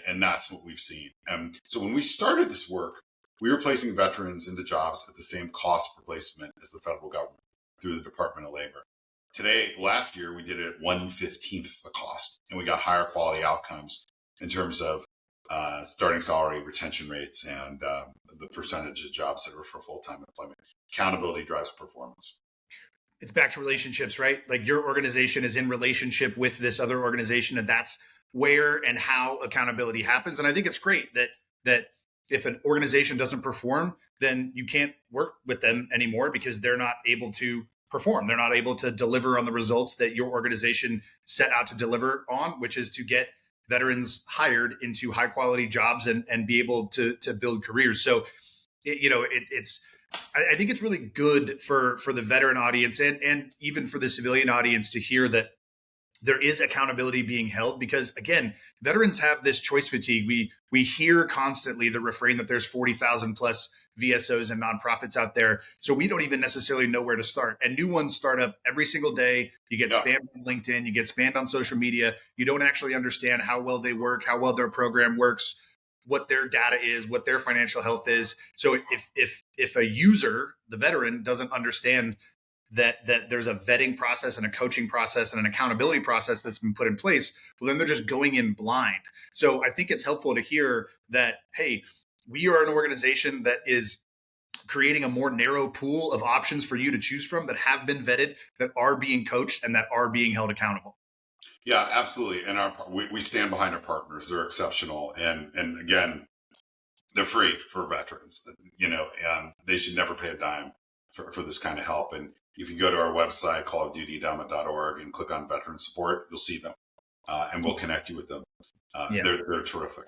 And that's what we've seen. And so when we started this work, we were placing veterans into jobs at the same cost per placement as the federal government through the Department of Labor. Last year, we did it at 1/15 the cost, and we got higher quality outcomes in terms of starting salary, retention rates, and the percentage of jobs that are for full-time employment. Accountability drives performance. It's back to relationships, right? Your organization is in relationship with this other organization, and that's where and how accountability happens. And I think it's great that if an organization doesn't perform, then you can't work with them anymore because they're not able to perform. They're not able to deliver on the results that your organization set out to deliver on, which is to get veterans hired into high quality jobs and be able to build careers. So, I think it's really good for the veteran audience and even for the civilian audience to hear that there is accountability being held, because again, veterans have this choice fatigue. We hear constantly the refrain that there's 40,000 plus VSOs and nonprofits out there. So we don't even necessarily know where to start. And new ones start up every single day. You get spammed on LinkedIn, you get spammed on social media. You don't actually understand how well they work, how well their program works, what their data is, what their financial health is. So if a user, the veteran, doesn't understand that there's a vetting process and a coaching process and an accountability process that's been put in place, well, then they're just going in blind. So I think it's helpful to hear that, hey, we are an organization that is creating a more narrow pool of options for you to choose from that have been vetted, that are being coached, and that are being held accountable. Yeah, absolutely. And we stand behind our partners. They're exceptional. And again, they're free for veterans. They should never pay a dime for this kind of help. And if you go to our website, C.O.D.E, and click on veteran support, you'll see them. And we'll connect you with them. They're terrific.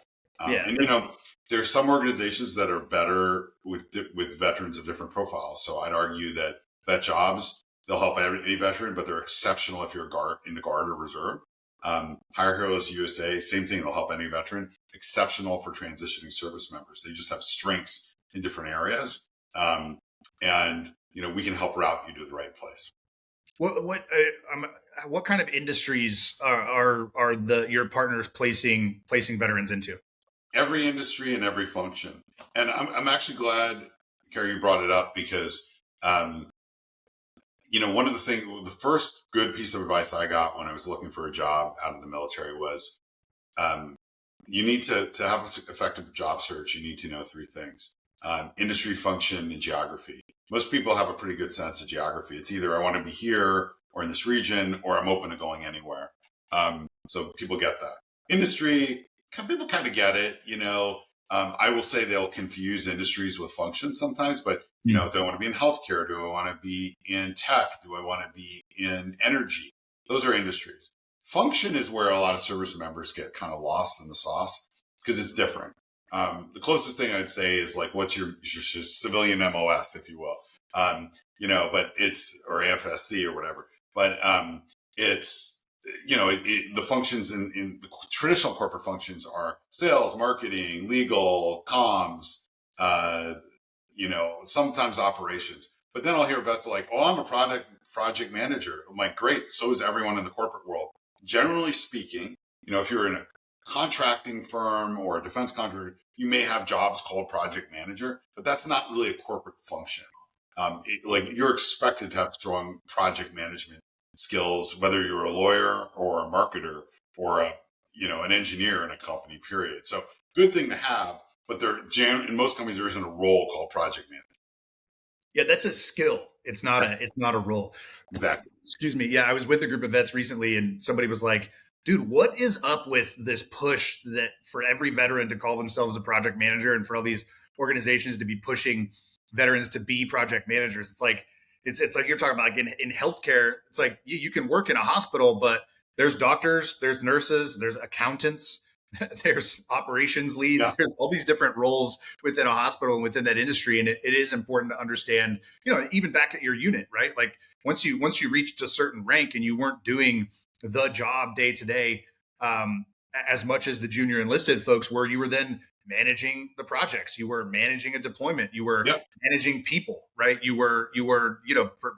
There's some organizations that are better with veterans of different profiles. So I'd argue that Vet Jobs, they'll help any veteran, but they're exceptional if you're in the Guard or Reserve. Hire Heroes USA, same thing. They'll help any veteran. Exceptional for transitioning service members. They just have strengths in different areas, and we can help route you to the right place. What kind of industries are your partners placing veterans into? Every industry and every function. And I'm actually glad, Carrie, you brought it up because, one of the first good piece of advice I got when I was looking for a job out of the military was, you need to have an effective job search. You need to know three things: industry, function, and geography. Most people have a pretty good sense of geography. It's either I want to be here or in this region, or I'm open to going anywhere. So people get that. Industry, people kind of get it. I will say they'll confuse industries with functions sometimes, but do I want to be in healthcare? Do I want to be in tech? Do I want to be in energy? Those are industries. Function is where a lot of service members get kind of lost in the sauce because it's different. The closest thing I'd say is like, what's your civilian MOS, if you will, but it's, or AFSC or whatever, but it's, the functions in the traditional corporate functions are sales, marketing, legal, comms, sometimes operations. But then I'll hear vets like, oh, I'm a project manager. I'm like, great. So is everyone in the corporate world. Generally speaking, if you're in a contracting firm or a defense contractor, you may have jobs called project manager, but that's not really a corporate function. You're expected to have strong project management skills, whether you're a lawyer or a marketer or an engineer in a company, period. So good thing to have, but in most companies, there isn't a role called project manager. Yeah, that's a skill. It's not a role. Exactly. Excuse me. Yeah, I was with a group of vets recently, and somebody was like, dude, what is up with this push that for every veteran to call themselves a project manager and for all these organizations to be pushing veterans to be project managers? It's like you're talking about, like in healthcare, it's like you can work in a hospital, but there's doctors, there's nurses, there's accountants, there's operations leads, there's all these different roles within a hospital and within that industry. And it is important to understand, even back at your unit, right? Like once you reached a certain rank and you weren't doing the job day to day as much as the junior enlisted folks were, you were then managing the projects, you were managing a deployment, you were managing people, right? You were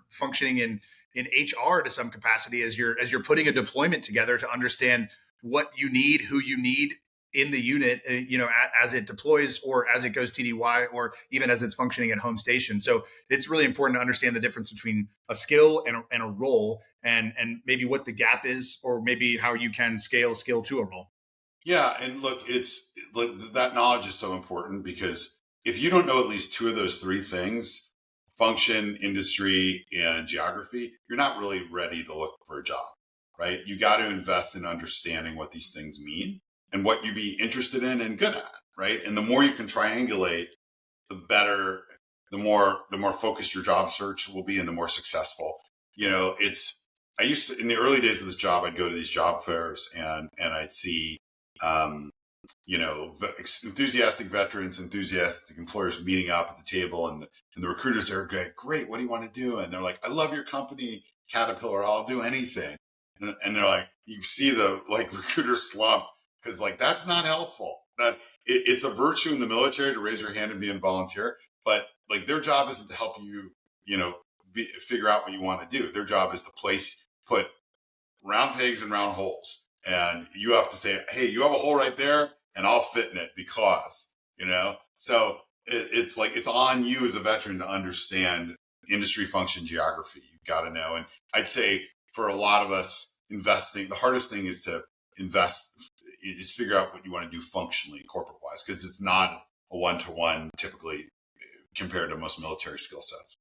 functioning in HR to some capacity as you're putting a deployment together to understand what you need, who you need in the unit, as it deploys or as it goes TDY or even as it's functioning at home station. So it's really important to understand the difference between a skill and a role, and maybe what the gap is, or maybe how you can scale skill to a role. Yeah. And look, that knowledge is so important because if you don't know at least two of those three things, function, industry, and geography, you're not really ready to look for a job, right? You got to invest in understanding what these things mean and what you'd be interested in and good at, right? And the more you can triangulate, the better, the more focused your job search will be and the more successful. I used to, in the early days of this job, I'd go to these job fairs and I'd see, enthusiastic veterans, enthusiastic employers meeting up at the table, and the recruiters are great. What do you want to do? And they're like, I love your company, Caterpillar. I'll do anything. And they're like, you see the recruiter slump because that's not helpful. That it's a virtue in the military to raise your hand and be a volunteer, but their job isn't to help you, figure out what you want to do. Their job is to put round pegs in round holes. And you have to say, hey, you have a hole right there and I'll fit in it because, so it's on you as a veteran to understand industry, function, geography. You've got to know. And I'd say for a lot of us investing, the hardest thing is to figure out what you want to do functionally, corporate wise, because it's not a one-to-one typically compared to most military skill sets.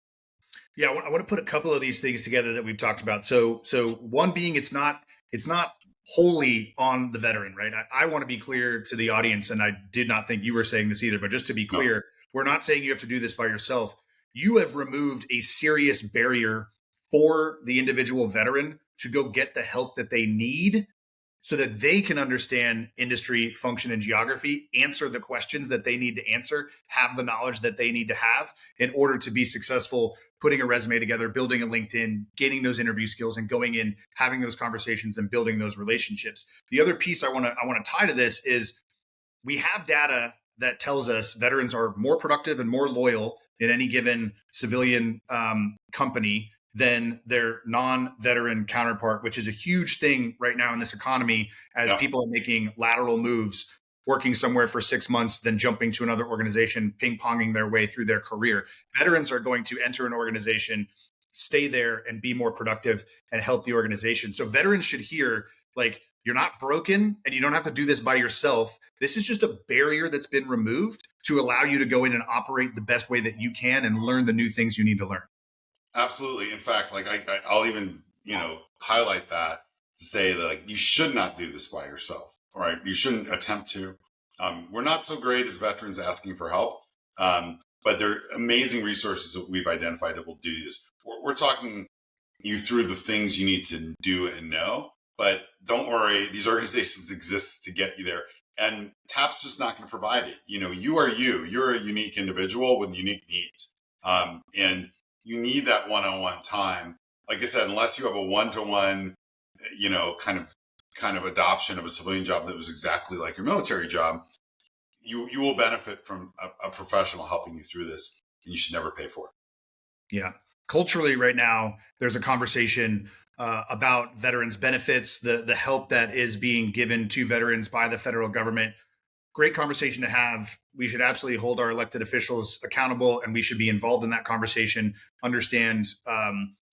Yeah, I want to put a couple of these things together that we've talked about. So one being it's not wholly on the veteran, right? I want to be clear to the audience, and I did not think you were saying this either, but just to be clear, we're not saying you have to do this by yourself. You have removed a serious barrier for the individual veteran to go get the help that they need so that they can understand industry, function, and geography, answer the questions that they need to answer, have the knowledge that they need to have in order to be successful, putting a resume together, building a LinkedIn, gaining those interview skills, and going in, having those conversations and building those relationships. The other piece I want to tie to this is we have data that tells us veterans are more productive and more loyal in any given civilian company than their non-veteran counterpart, which is a huge thing right now in this economy as people are making lateral moves, working somewhere for 6 months, then jumping to another organization, ping-ponging their way through their career. Veterans are going to enter an organization, stay there, and be more productive and help the organization. So veterans should hear, like, you're not broken and you don't have to do this by yourself. This is just a barrier that's been removed to allow you to go in and operate the best way that you can and learn the new things you need to learn. Absolutely. In fact, like I'll even, highlight that to say that, like, you should not do this by yourself. All right. You shouldn't attempt to. We're not so great as veterans asking for help. But there are amazing resources that we've identified that will do this. We're talking you through the things you need to do and know, but don't worry. These organizations exist to get you there. And TAP's just not going to provide it. You are you're a unique individual with unique needs. And you need that one-on-one time. Like I said, unless you have a one-to-one, kind of adoption of a civilian job that was exactly like your military job, you will benefit from a professional helping you through this, and you should never pay for it. Yeah. Culturally right now, there's a conversation about veterans benefits, the help that is being given to veterans by the federal government. Great conversation to have. We should absolutely hold our elected officials accountable, and we should be involved in that conversation, understand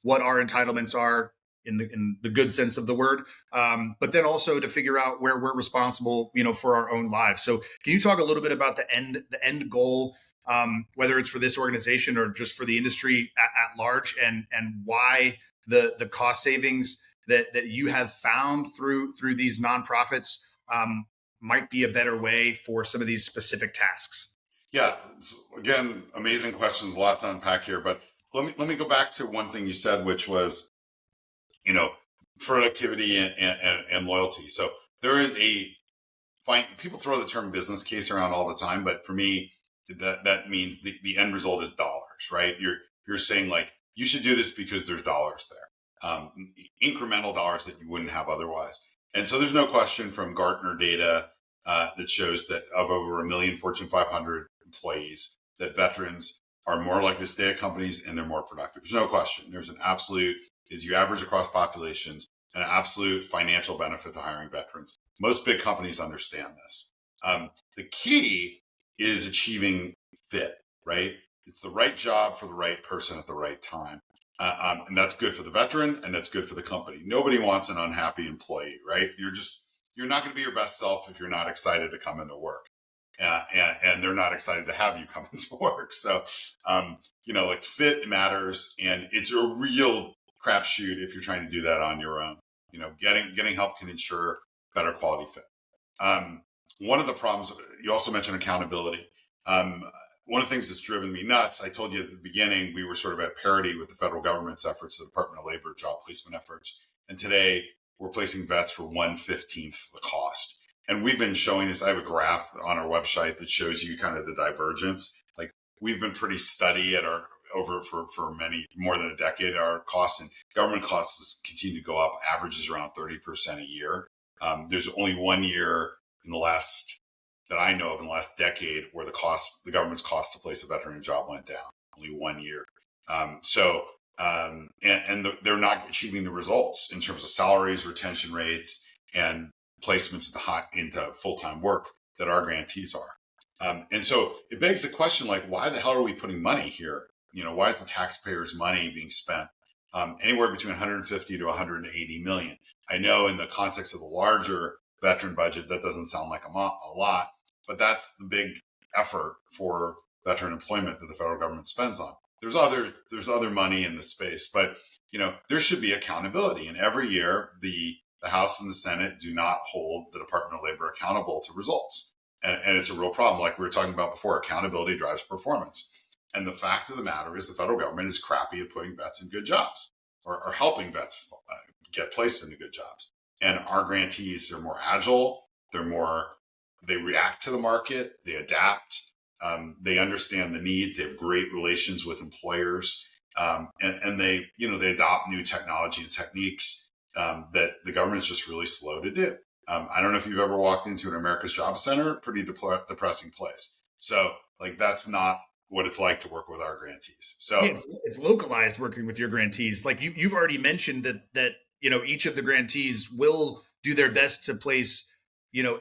what our entitlements are in the good sense of the word, but then also to figure out where we're responsible, for our own lives. So can you talk a little bit about the end goal, whether it's for this organization or just for the industry at large, and why the cost savings that you have found through these nonprofits might be a better way for some of these specific tasks? Yeah. Again, amazing questions, a lot to unpack here, but let me go back to one thing you said, which was, productivity and loyalty. So there is people throw the term business case around all the time, but for me, that means the end result is dollars, right? You're saying, like, you should do this because there's dollars there, incremental dollars that you wouldn't have otherwise. And so there's no question from Gartner data that shows that of over 1 million Fortune 500 employees, that veterans are more likely to stay at companies and they're more productive. There's no question. There's an absolute, as you average across populations, an absolute financial benefit to hiring veterans. Most big companies understand this. The key is achieving fit, right? It's the right job for the right person at the right time. And that's good for the veteran and that's good for the company. Nobody wants an unhappy employee, right? You're not going to be your best self if you're not excited to come into work. And they're not excited to have you come into work. So, like, fit matters, and it's a real crapshoot if you're trying to do that on your own. Getting help can ensure better quality fit. One of the problems, you also mentioned accountability. One of the things that's driven me nuts, I told you at the beginning, we were sort of at parity with the federal government's efforts, the Department of Labor job placement efforts. And today we're placing vets for 1/15 the cost. And we've been showing this. I have a graph on our website that shows you kind of the divergence. Like, we've been pretty steady at our for more than a decade. Our costs and government costs continue to go up, averages around 30% a year. There's only 1 year in the last that I know of in the last decade where the government's cost to place a veteran job went down. Only 1 year. They're not achieving the results in terms of salaries, retention rates, and placements into full-time work that our grantees are. And so it begs the question, like, why the hell are we putting money here? why is the taxpayers' money being spent anywhere between 150 to 180 million? I know in the context of the larger veteran budget, that doesn't sound like a lot, but that's the big effort for veteran employment that the federal government spends on. There's other money in the space, but there should be accountability. And every year, the House and the Senate do not hold the Department of Labor accountable to results. And it's a real problem. Like we were talking about before, accountability drives performance. And the fact of the matter is the federal government is crappy at putting vets in good jobs or helping vets get placed into good jobs. And our grantees are more agile. They react to the market. They adapt. They understand the needs. They have great relations with employers. And they adopt new technology and techniques that the government is just really slow to do. I don't know if you've ever walked into an America's Job Center, pretty depressing place. So that's not what it's like to work with our grantees. So yeah, it's localized working with your grantees. Like you've already mentioned that each of the grantees will do their best to place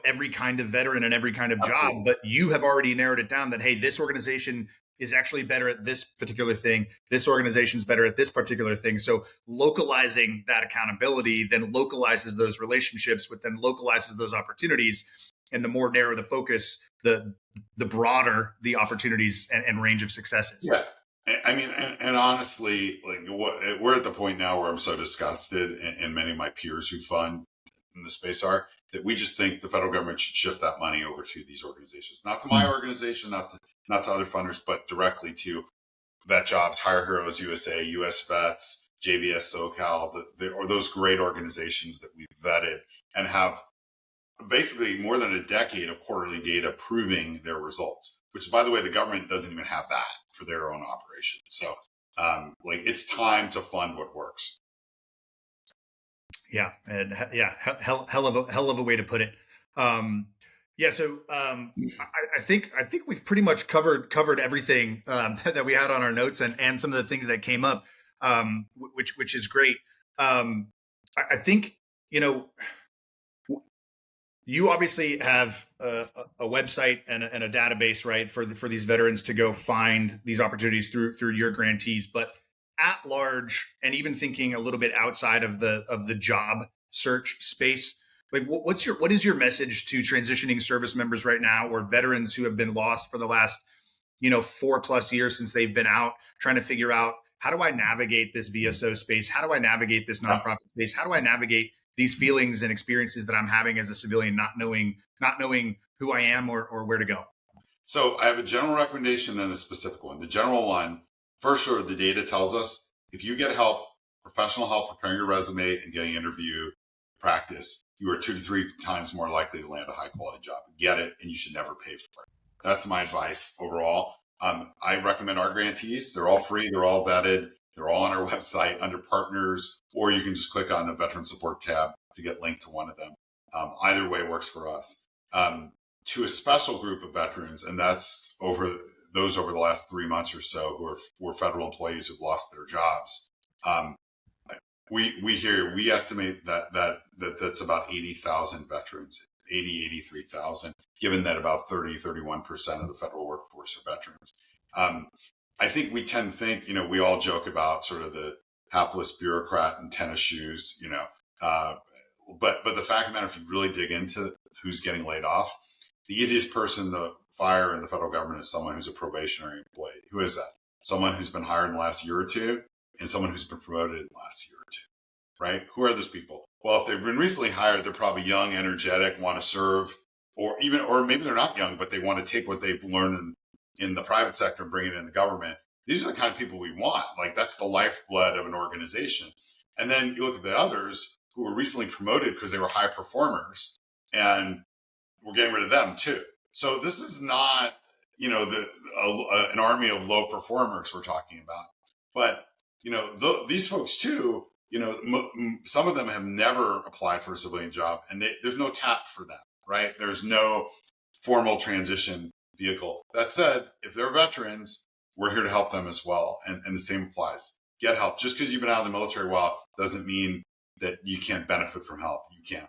every kind of veteran and every kind of job, but you have already narrowed it down that, hey, this organization is actually better at this particular thing. This organization's better at this particular thing. So localizing that accountability then localizes those relationships, which then localizes those opportunities. And the more narrow the focus, the broader the opportunities and range of successes. Yeah. I mean, and honestly, we're at the point now where I'm so disgusted, and many of my peers who fund in the space are, that we just think the federal government should shift that money over to these organizations, not to my organization, not to other funders, but directly to Vet Jobs, Hire Heroes USA, US Vets, JVS SoCal, or those great organizations that we've vetted and have basically more than a decade of quarterly data proving their results, which, by the way, the government doesn't even have that for their own operation. So it's time to fund what works. Yeah. And hell of a way to put it. So I think we've pretty much covered everything that we had on our notes and some of the things that came up, which is great. I think, you obviously have a website and a database, right, for these veterans to go find these opportunities through your grantees, but at large, and even thinking a little bit outside of the job search space, what is your message to transitioning service members right now, or veterans who have been lost for the last 4+ years since they've been out, trying to figure out, how do I navigate this VSO space? How do I navigate this nonprofit space? How do I navigate these feelings and experiences that I'm having as a civilian, not knowing who I am or where to go? So I have a general recommendation and a specific one. The general one, for sure, the data tells us if you get help, professional help preparing your resume and getting interview practice, you are 2 to 3 times more likely to land a high quality job. Get it, and you should never pay for it. That's my advice overall. I recommend our grantees. They're all free. They're all vetted. They're all on our website under partners, or you can just click on the veteran support tab to get linked to one of them. Either way works for us. To a special group of veterans, and that's over the last 3 months or so, who are federal employees who've lost their jobs. We estimate that's about 80,000 veterans, 83,000, given that about 31% of the federal workforce are veterans. I think we tend to think, we all joke about sort of the hapless bureaucrat in tennis shoes, but the fact of the matter, if you really dig into who's getting laid off, the easiest person to fire in the federal government is someone who's a probationary employee. Who is that? Someone who's been hired in the last year or two, and someone who's been promoted in the last year or two, right? Who are those people? Well, if they've been recently hired, they're probably young, energetic, want to serve, or maybe they're not young, but they want to take what they've learned in the private sector and bring it in the government. These are the kind of people we want. That's the lifeblood of an organization. And then you look at the others who were recently promoted because they were high performers, and we're getting rid of them too. So this is not, an army of low performers we're talking about. But, these folks too, some of them have never applied for a civilian job, and there's no tap for them, right? There's no formal transition vehicle. That said, if they're veterans, we're here to help them as well. And the same applies. Get help. Just because you've been out of the military a while doesn't mean that you can't benefit from help. You can.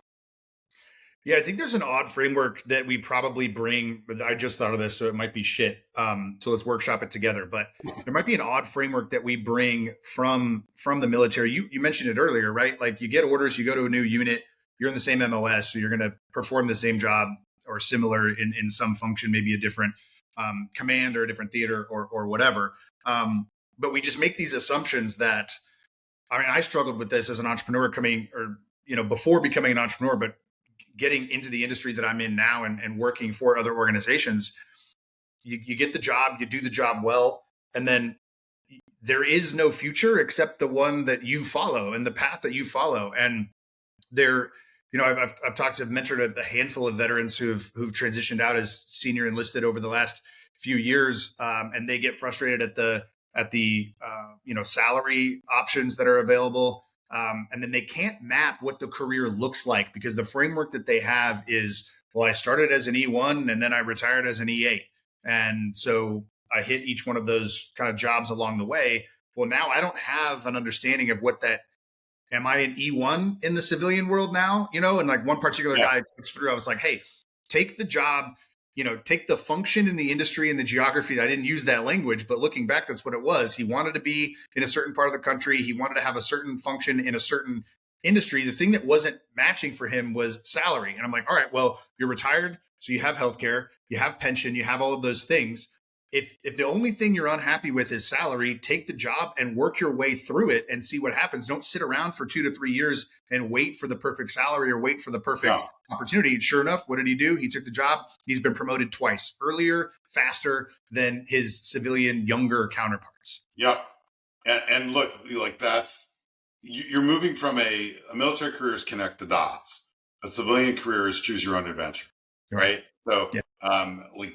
Yeah, I think there's an odd framework that we probably bring. I just thought of this, so it might be shit. So let's workshop it together. But there might be an odd framework that we bring from the military. You mentioned it earlier, right? Like you get orders, you go to a new unit, you're in the same MOS, so you're going to perform the same job or similar in some function, maybe a different command or a different theater or whatever. But we just make these assumptions that. I mean, I struggled with this as an entrepreneur before becoming an entrepreneur, but getting into the industry that I'm in now and working for other organizations, you get the job, you do the job well, and then there is no future except the one that you follow and the path that you follow. And there, I've mentored a handful of veterans who've transitioned out as senior enlisted over the last few years, and they get frustrated at the salary options that are available. And then they can't map what the career looks like because the framework that they have is, well, I started as an E1 and then I retired as an E8. And so I hit each one of those kind of jobs along the way. Well, now I don't have an understanding of what that, am I an E1 in the civilian world now? And like one particular guy I was like, hey, take the job, take the function in the industry and the geography. I didn't use that language, but looking back, that's what it was. He wanted to be in a certain part of the country. He wanted to have a certain function in a certain industry. The thing that wasn't matching for him was salary. And I'm like, all right, well, you're retired. So you have healthcare, you have pension, you have all of those things. If the only thing you're unhappy with is salary, take the job and work your way through it and see what happens. Don't sit around for 2 to 3 years and wait for the perfect salary or wait for the perfect opportunity. Sure enough, what did he do? He took the job. He's been promoted twice, earlier, faster than his civilian younger counterparts. Yep. And look, like you're moving from a military career is connect the dots. A civilian career is choose your own adventure. Right. So,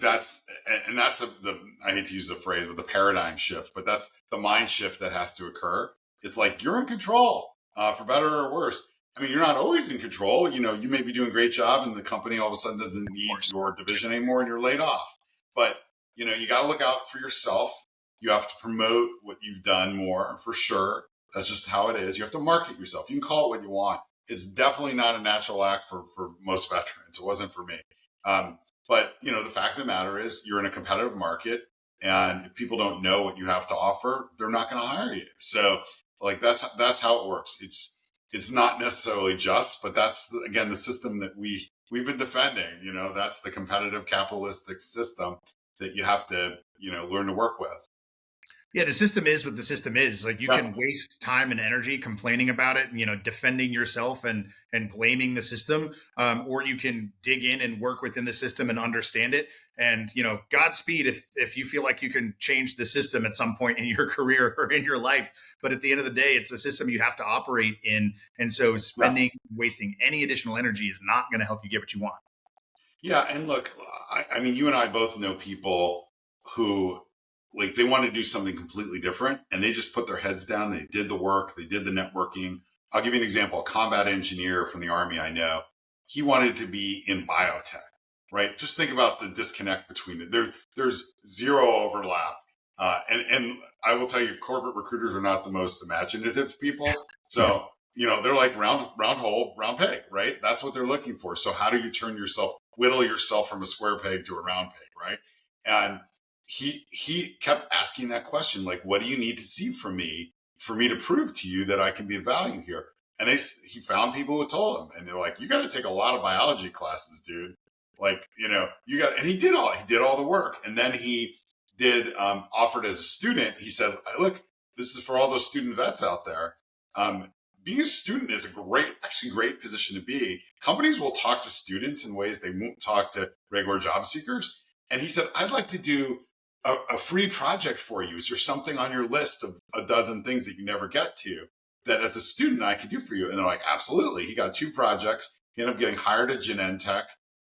that's the I hate to use the phrase, but the paradigm shift, but that's the mind shift that has to occur. It's like, you're in control, for better or worse. I mean, you're not always in control. You may be doing a great job and the company all of a sudden doesn't need your division anymore and you're laid off. But, you got to look out for yourself. You have to promote what you've done more for sure. That's just how it is. You have to market yourself. You can call it what you want. It's definitely not a natural act for most veterans. It wasn't for me. But the fact of the matter is you're in a competitive market, and if people don't know what you have to offer, they're not going to hire you. So like, that's how it works. It's not necessarily just, but that's again, the system that we've been defending, that's the competitive capitalistic system that you have to, learn to work with. Yeah, the system is what the system is. Like you can waste time and energy complaining about it, defending yourself and blaming the system, or you can dig in and work within the system and understand it. And Godspeed if you feel like you can change the system at some point in your career or in your life. But at the end of the day, it's a system you have to operate in, and so wasting any additional energy is not going to help you get what you want. Yeah, and look, I mean, you and I both know people who, like, they want to do something completely different and they just put their heads down. They did the work. They did the networking. I'll give you an example. A combat engineer from the Army I know, he wanted to be in biotech, right? Just think about the disconnect between there's zero overlap. And I will tell you, corporate recruiters are not the most imaginative people. So, they're like round hole, round peg, right? That's what they're looking for. So how do you whittle yourself from a square peg to a round peg, right? And he kept asking that question, like, what do you need to see from me for me to prove to you that I can be of value here? And he found people who told him, and they're like, you got to take a lot of biology classes, dude. Like, and he did all the work. And then he did, offered as a student. He said, look, this is for all those student vets out there. Being a student is a great position to be. Companies will talk to students in ways they won't talk to regular job seekers. And he said, I'd like to do a free project for you. Is there something on your list of a dozen things that you never get to that as a student I could do for you? And they're like, absolutely. He got 2 projects. He ended up getting hired at Genentech.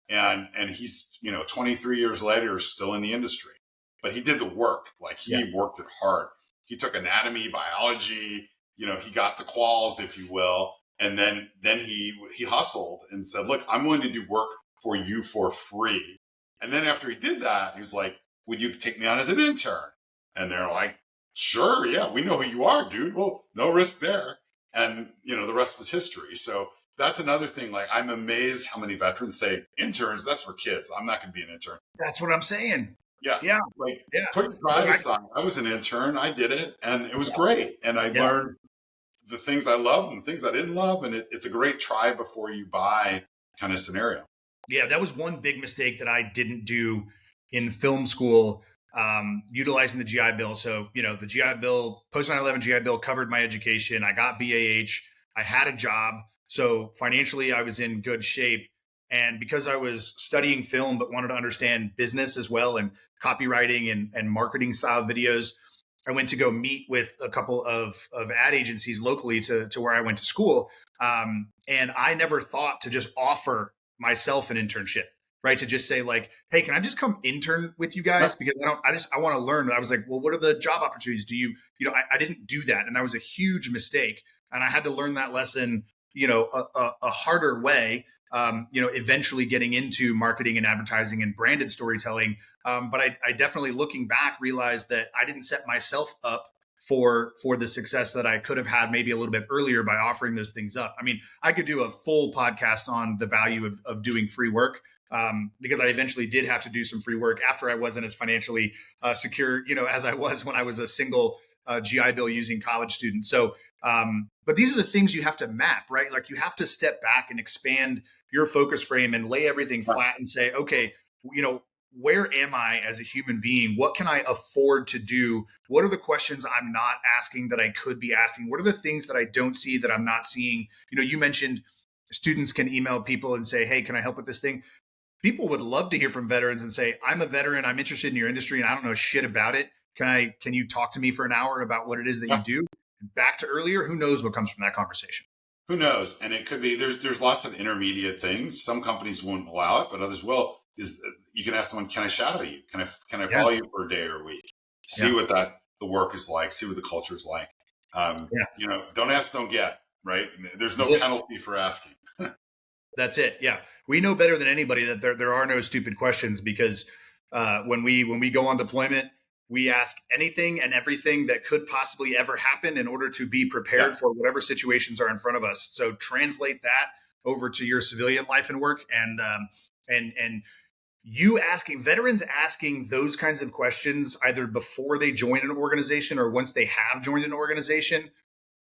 And he's, 23 years later, still in the industry. But he did the work. Like, he worked it hard. He took anatomy, biology, he got the quals, if you will. And then he hustled and said, look, I'm willing to do work for you for free. And then after he did that, he was like, would you take me on as an intern? And they're like, sure. Yeah, we know who you are, dude. Well, no risk there. And, the rest is history. So that's another thing. Like, I'm amazed how many veterans say interns, that's for kids. I'm not going to be an intern. That's what I'm saying. Yeah. Yeah. Like, Yeah. put pride aside. I was an intern. I did it and it was great. And I learned the things I loved and the things I didn't love. And it's a great try before you buy kind of scenario. Yeah. That was one big mistake that I didn't do in film school, utilizing the GI Bill. So, the GI Bill, post 9/11 GI Bill covered my education. I got BAH. I had a job. So financially, I was in good shape. And because I was studying film, but wanted to understand business as well and copywriting and marketing style videos, I went to go meet with a couple of ad agencies locally to where I went to school. And I never thought to just offer myself an internship, right? To just say like, hey, can I just come intern with you guys? Because I want to learn. I was like, well, what are the job opportunities? I didn't do that. And that was a huge mistake. And I had to learn that lesson, a harder way, eventually getting into marketing and advertising and branded storytelling. But I definitely, looking back, realized that I didn't set myself up for the success that I could have had maybe a little bit earlier by offering those things up. I mean, I could do a full podcast on the value of doing free work, because I eventually did have to do some free work after I wasn't as financially secure, as I was when I was a single GI Bill using college student. So, but these are the things you have to map, right? Like, you have to step back and expand your focus frame and lay everything flat and say, okay, where am I as a human being? What can I afford to do? What are the questions I'm not asking that I could be asking? What are the things that I don't see that I'm not seeing? You mentioned students can email people and say, hey, can I help with this thing? People would love to hear from veterans and say, I'm a veteran, I'm interested in your industry, and I don't know shit about it. Can you talk to me for an hour about what it is that you do? Back to earlier, who knows what comes from that conversation? Who knows? And it could be, there's lots of intermediate things. Some companies won't allow it, but others will. You can ask someone, can I shadow you? Can I follow you for a day or a week? See what the work is like, see what the culture is like. Don't ask, don't get, right? There's no penalty for asking. That's it. Yeah. We know better than anybody that there are no stupid questions, because when we go on deployment, we ask anything and everything that could possibly ever happen in order to be prepared for whatever situations are in front of us. So translate that over to your civilian life and work, and veterans asking those kinds of questions either before they join an organization or once they have joined an organization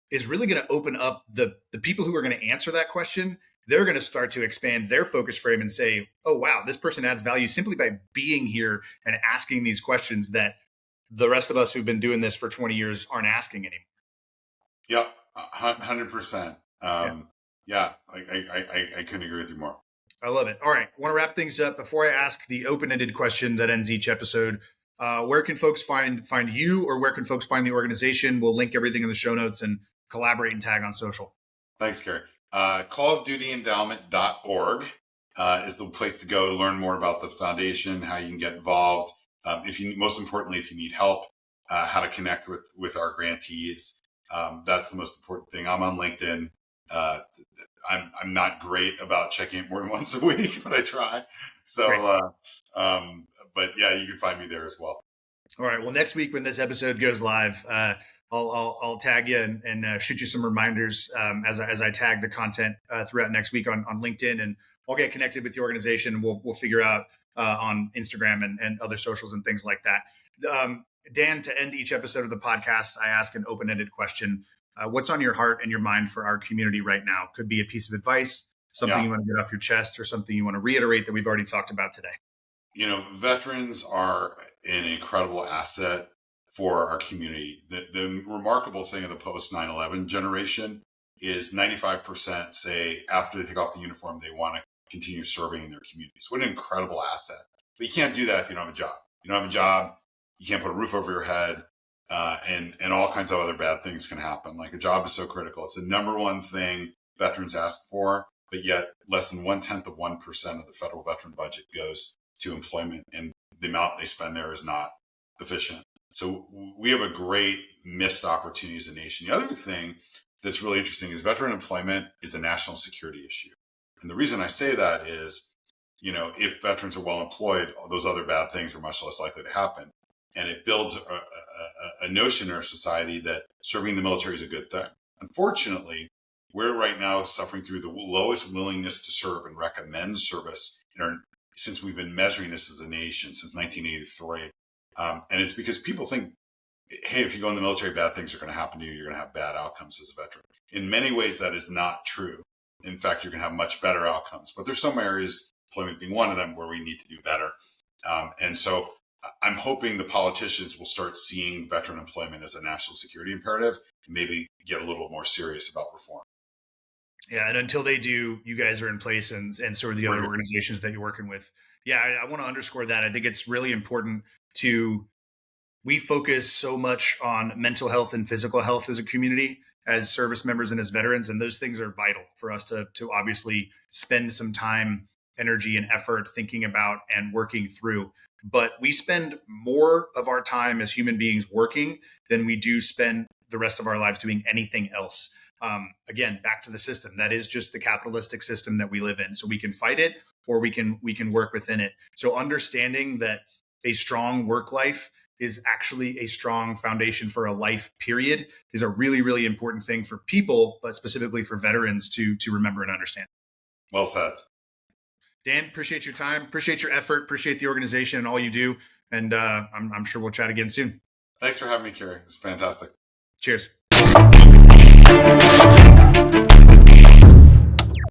is really going to open up the people who are going to answer that question. They're going to start to expand their focus frame and say, oh, wow, this person adds value simply by being here and asking these questions that the rest of us who've been doing this for 20 years aren't asking anymore. Yep. 100%. I couldn't agree with you more. I love it. All right. I want to wrap things up. Before I ask the open-ended question that ends each episode, where can folks find you, or where can folks find the organization? We'll link everything in the show notes and collaborate and tag on social. Thanks, Gary. Call-of-Duty-Endowment.org is the place to go to learn more about the foundation, how you can get involved. Most importantly, if you need help, how to connect with our grantees. That's the most important thing. I'm on LinkedIn. I'm not great about checking it more than once a week, but I try. So, but yeah, you can find me there as well. All right. Well, next week when this episode goes live, I'll tag you and shoot you some reminders as I tag the content throughout next week on LinkedIn, and I'll get connected with the organization. We'll figure out on Instagram and other socials and things like that. Dan, to end each episode of the podcast, I ask an open-ended question. What's on your heart and your mind for our community right now? Could be a piece of advice, something you want to get off your chest, or something you want to reiterate that we've already talked about today. Veterans are an incredible asset for our community. The remarkable thing of the post 9/11 generation is 95% say after they take off the uniform, they want to continue serving in their communities. What an incredible asset. But you can't do that if you don't have a job. You don't have a job, you can't put a roof over your head, and all kinds of other bad things can happen. Like, a job is so critical. It's the number one thing veterans ask for, but yet less than 0.1% of the federal veteran budget goes to employment, and the amount they spend there is not efficient. So we have a great missed opportunity as a nation. The other thing that's really interesting is veteran employment is a national security issue. And the reason I say that is, if veterans are well employed, those other bad things are much less likely to happen. And it builds a notion in our society that serving the military is a good thing. Unfortunately, we're right now suffering through the lowest willingness to serve and recommend service since we've been measuring this as a nation since 1983. And it's because people think, hey, if you go in the military, bad things are going to happen to you. You're going to have bad outcomes as a veteran. In many ways, that is not true. In fact, you're going to have much better outcomes. But there's some areas, employment being one of them, where we need to do better. And so I'm hoping the politicians will start seeing veteran employment as a national security imperative and maybe get a little more serious about reform. Yeah, and until they do, you guys are in place, and so are the other organizations that you're working with. Yeah, I want to underscore that. I think it's really important we focus so much on mental health and physical health as a community, as service members and as veterans, and those things are vital for us to obviously spend some time, energy, and effort thinking about and working through. But we spend more of our time as human beings working than we do spend the rest of our lives doing anything else. Again, back to the system. That is just the capitalistic system that we live in. So we can fight it or we can work within it. So understanding that a strong work life is actually a strong foundation for a life period is a really, really important thing for people, but specifically for veterans to remember and understand. Well said. Dan, appreciate your time, appreciate your effort, appreciate the organization and all you do. And I'm sure we'll chat again soon. Thanks for having me, Kerry. It was fantastic. Cheers.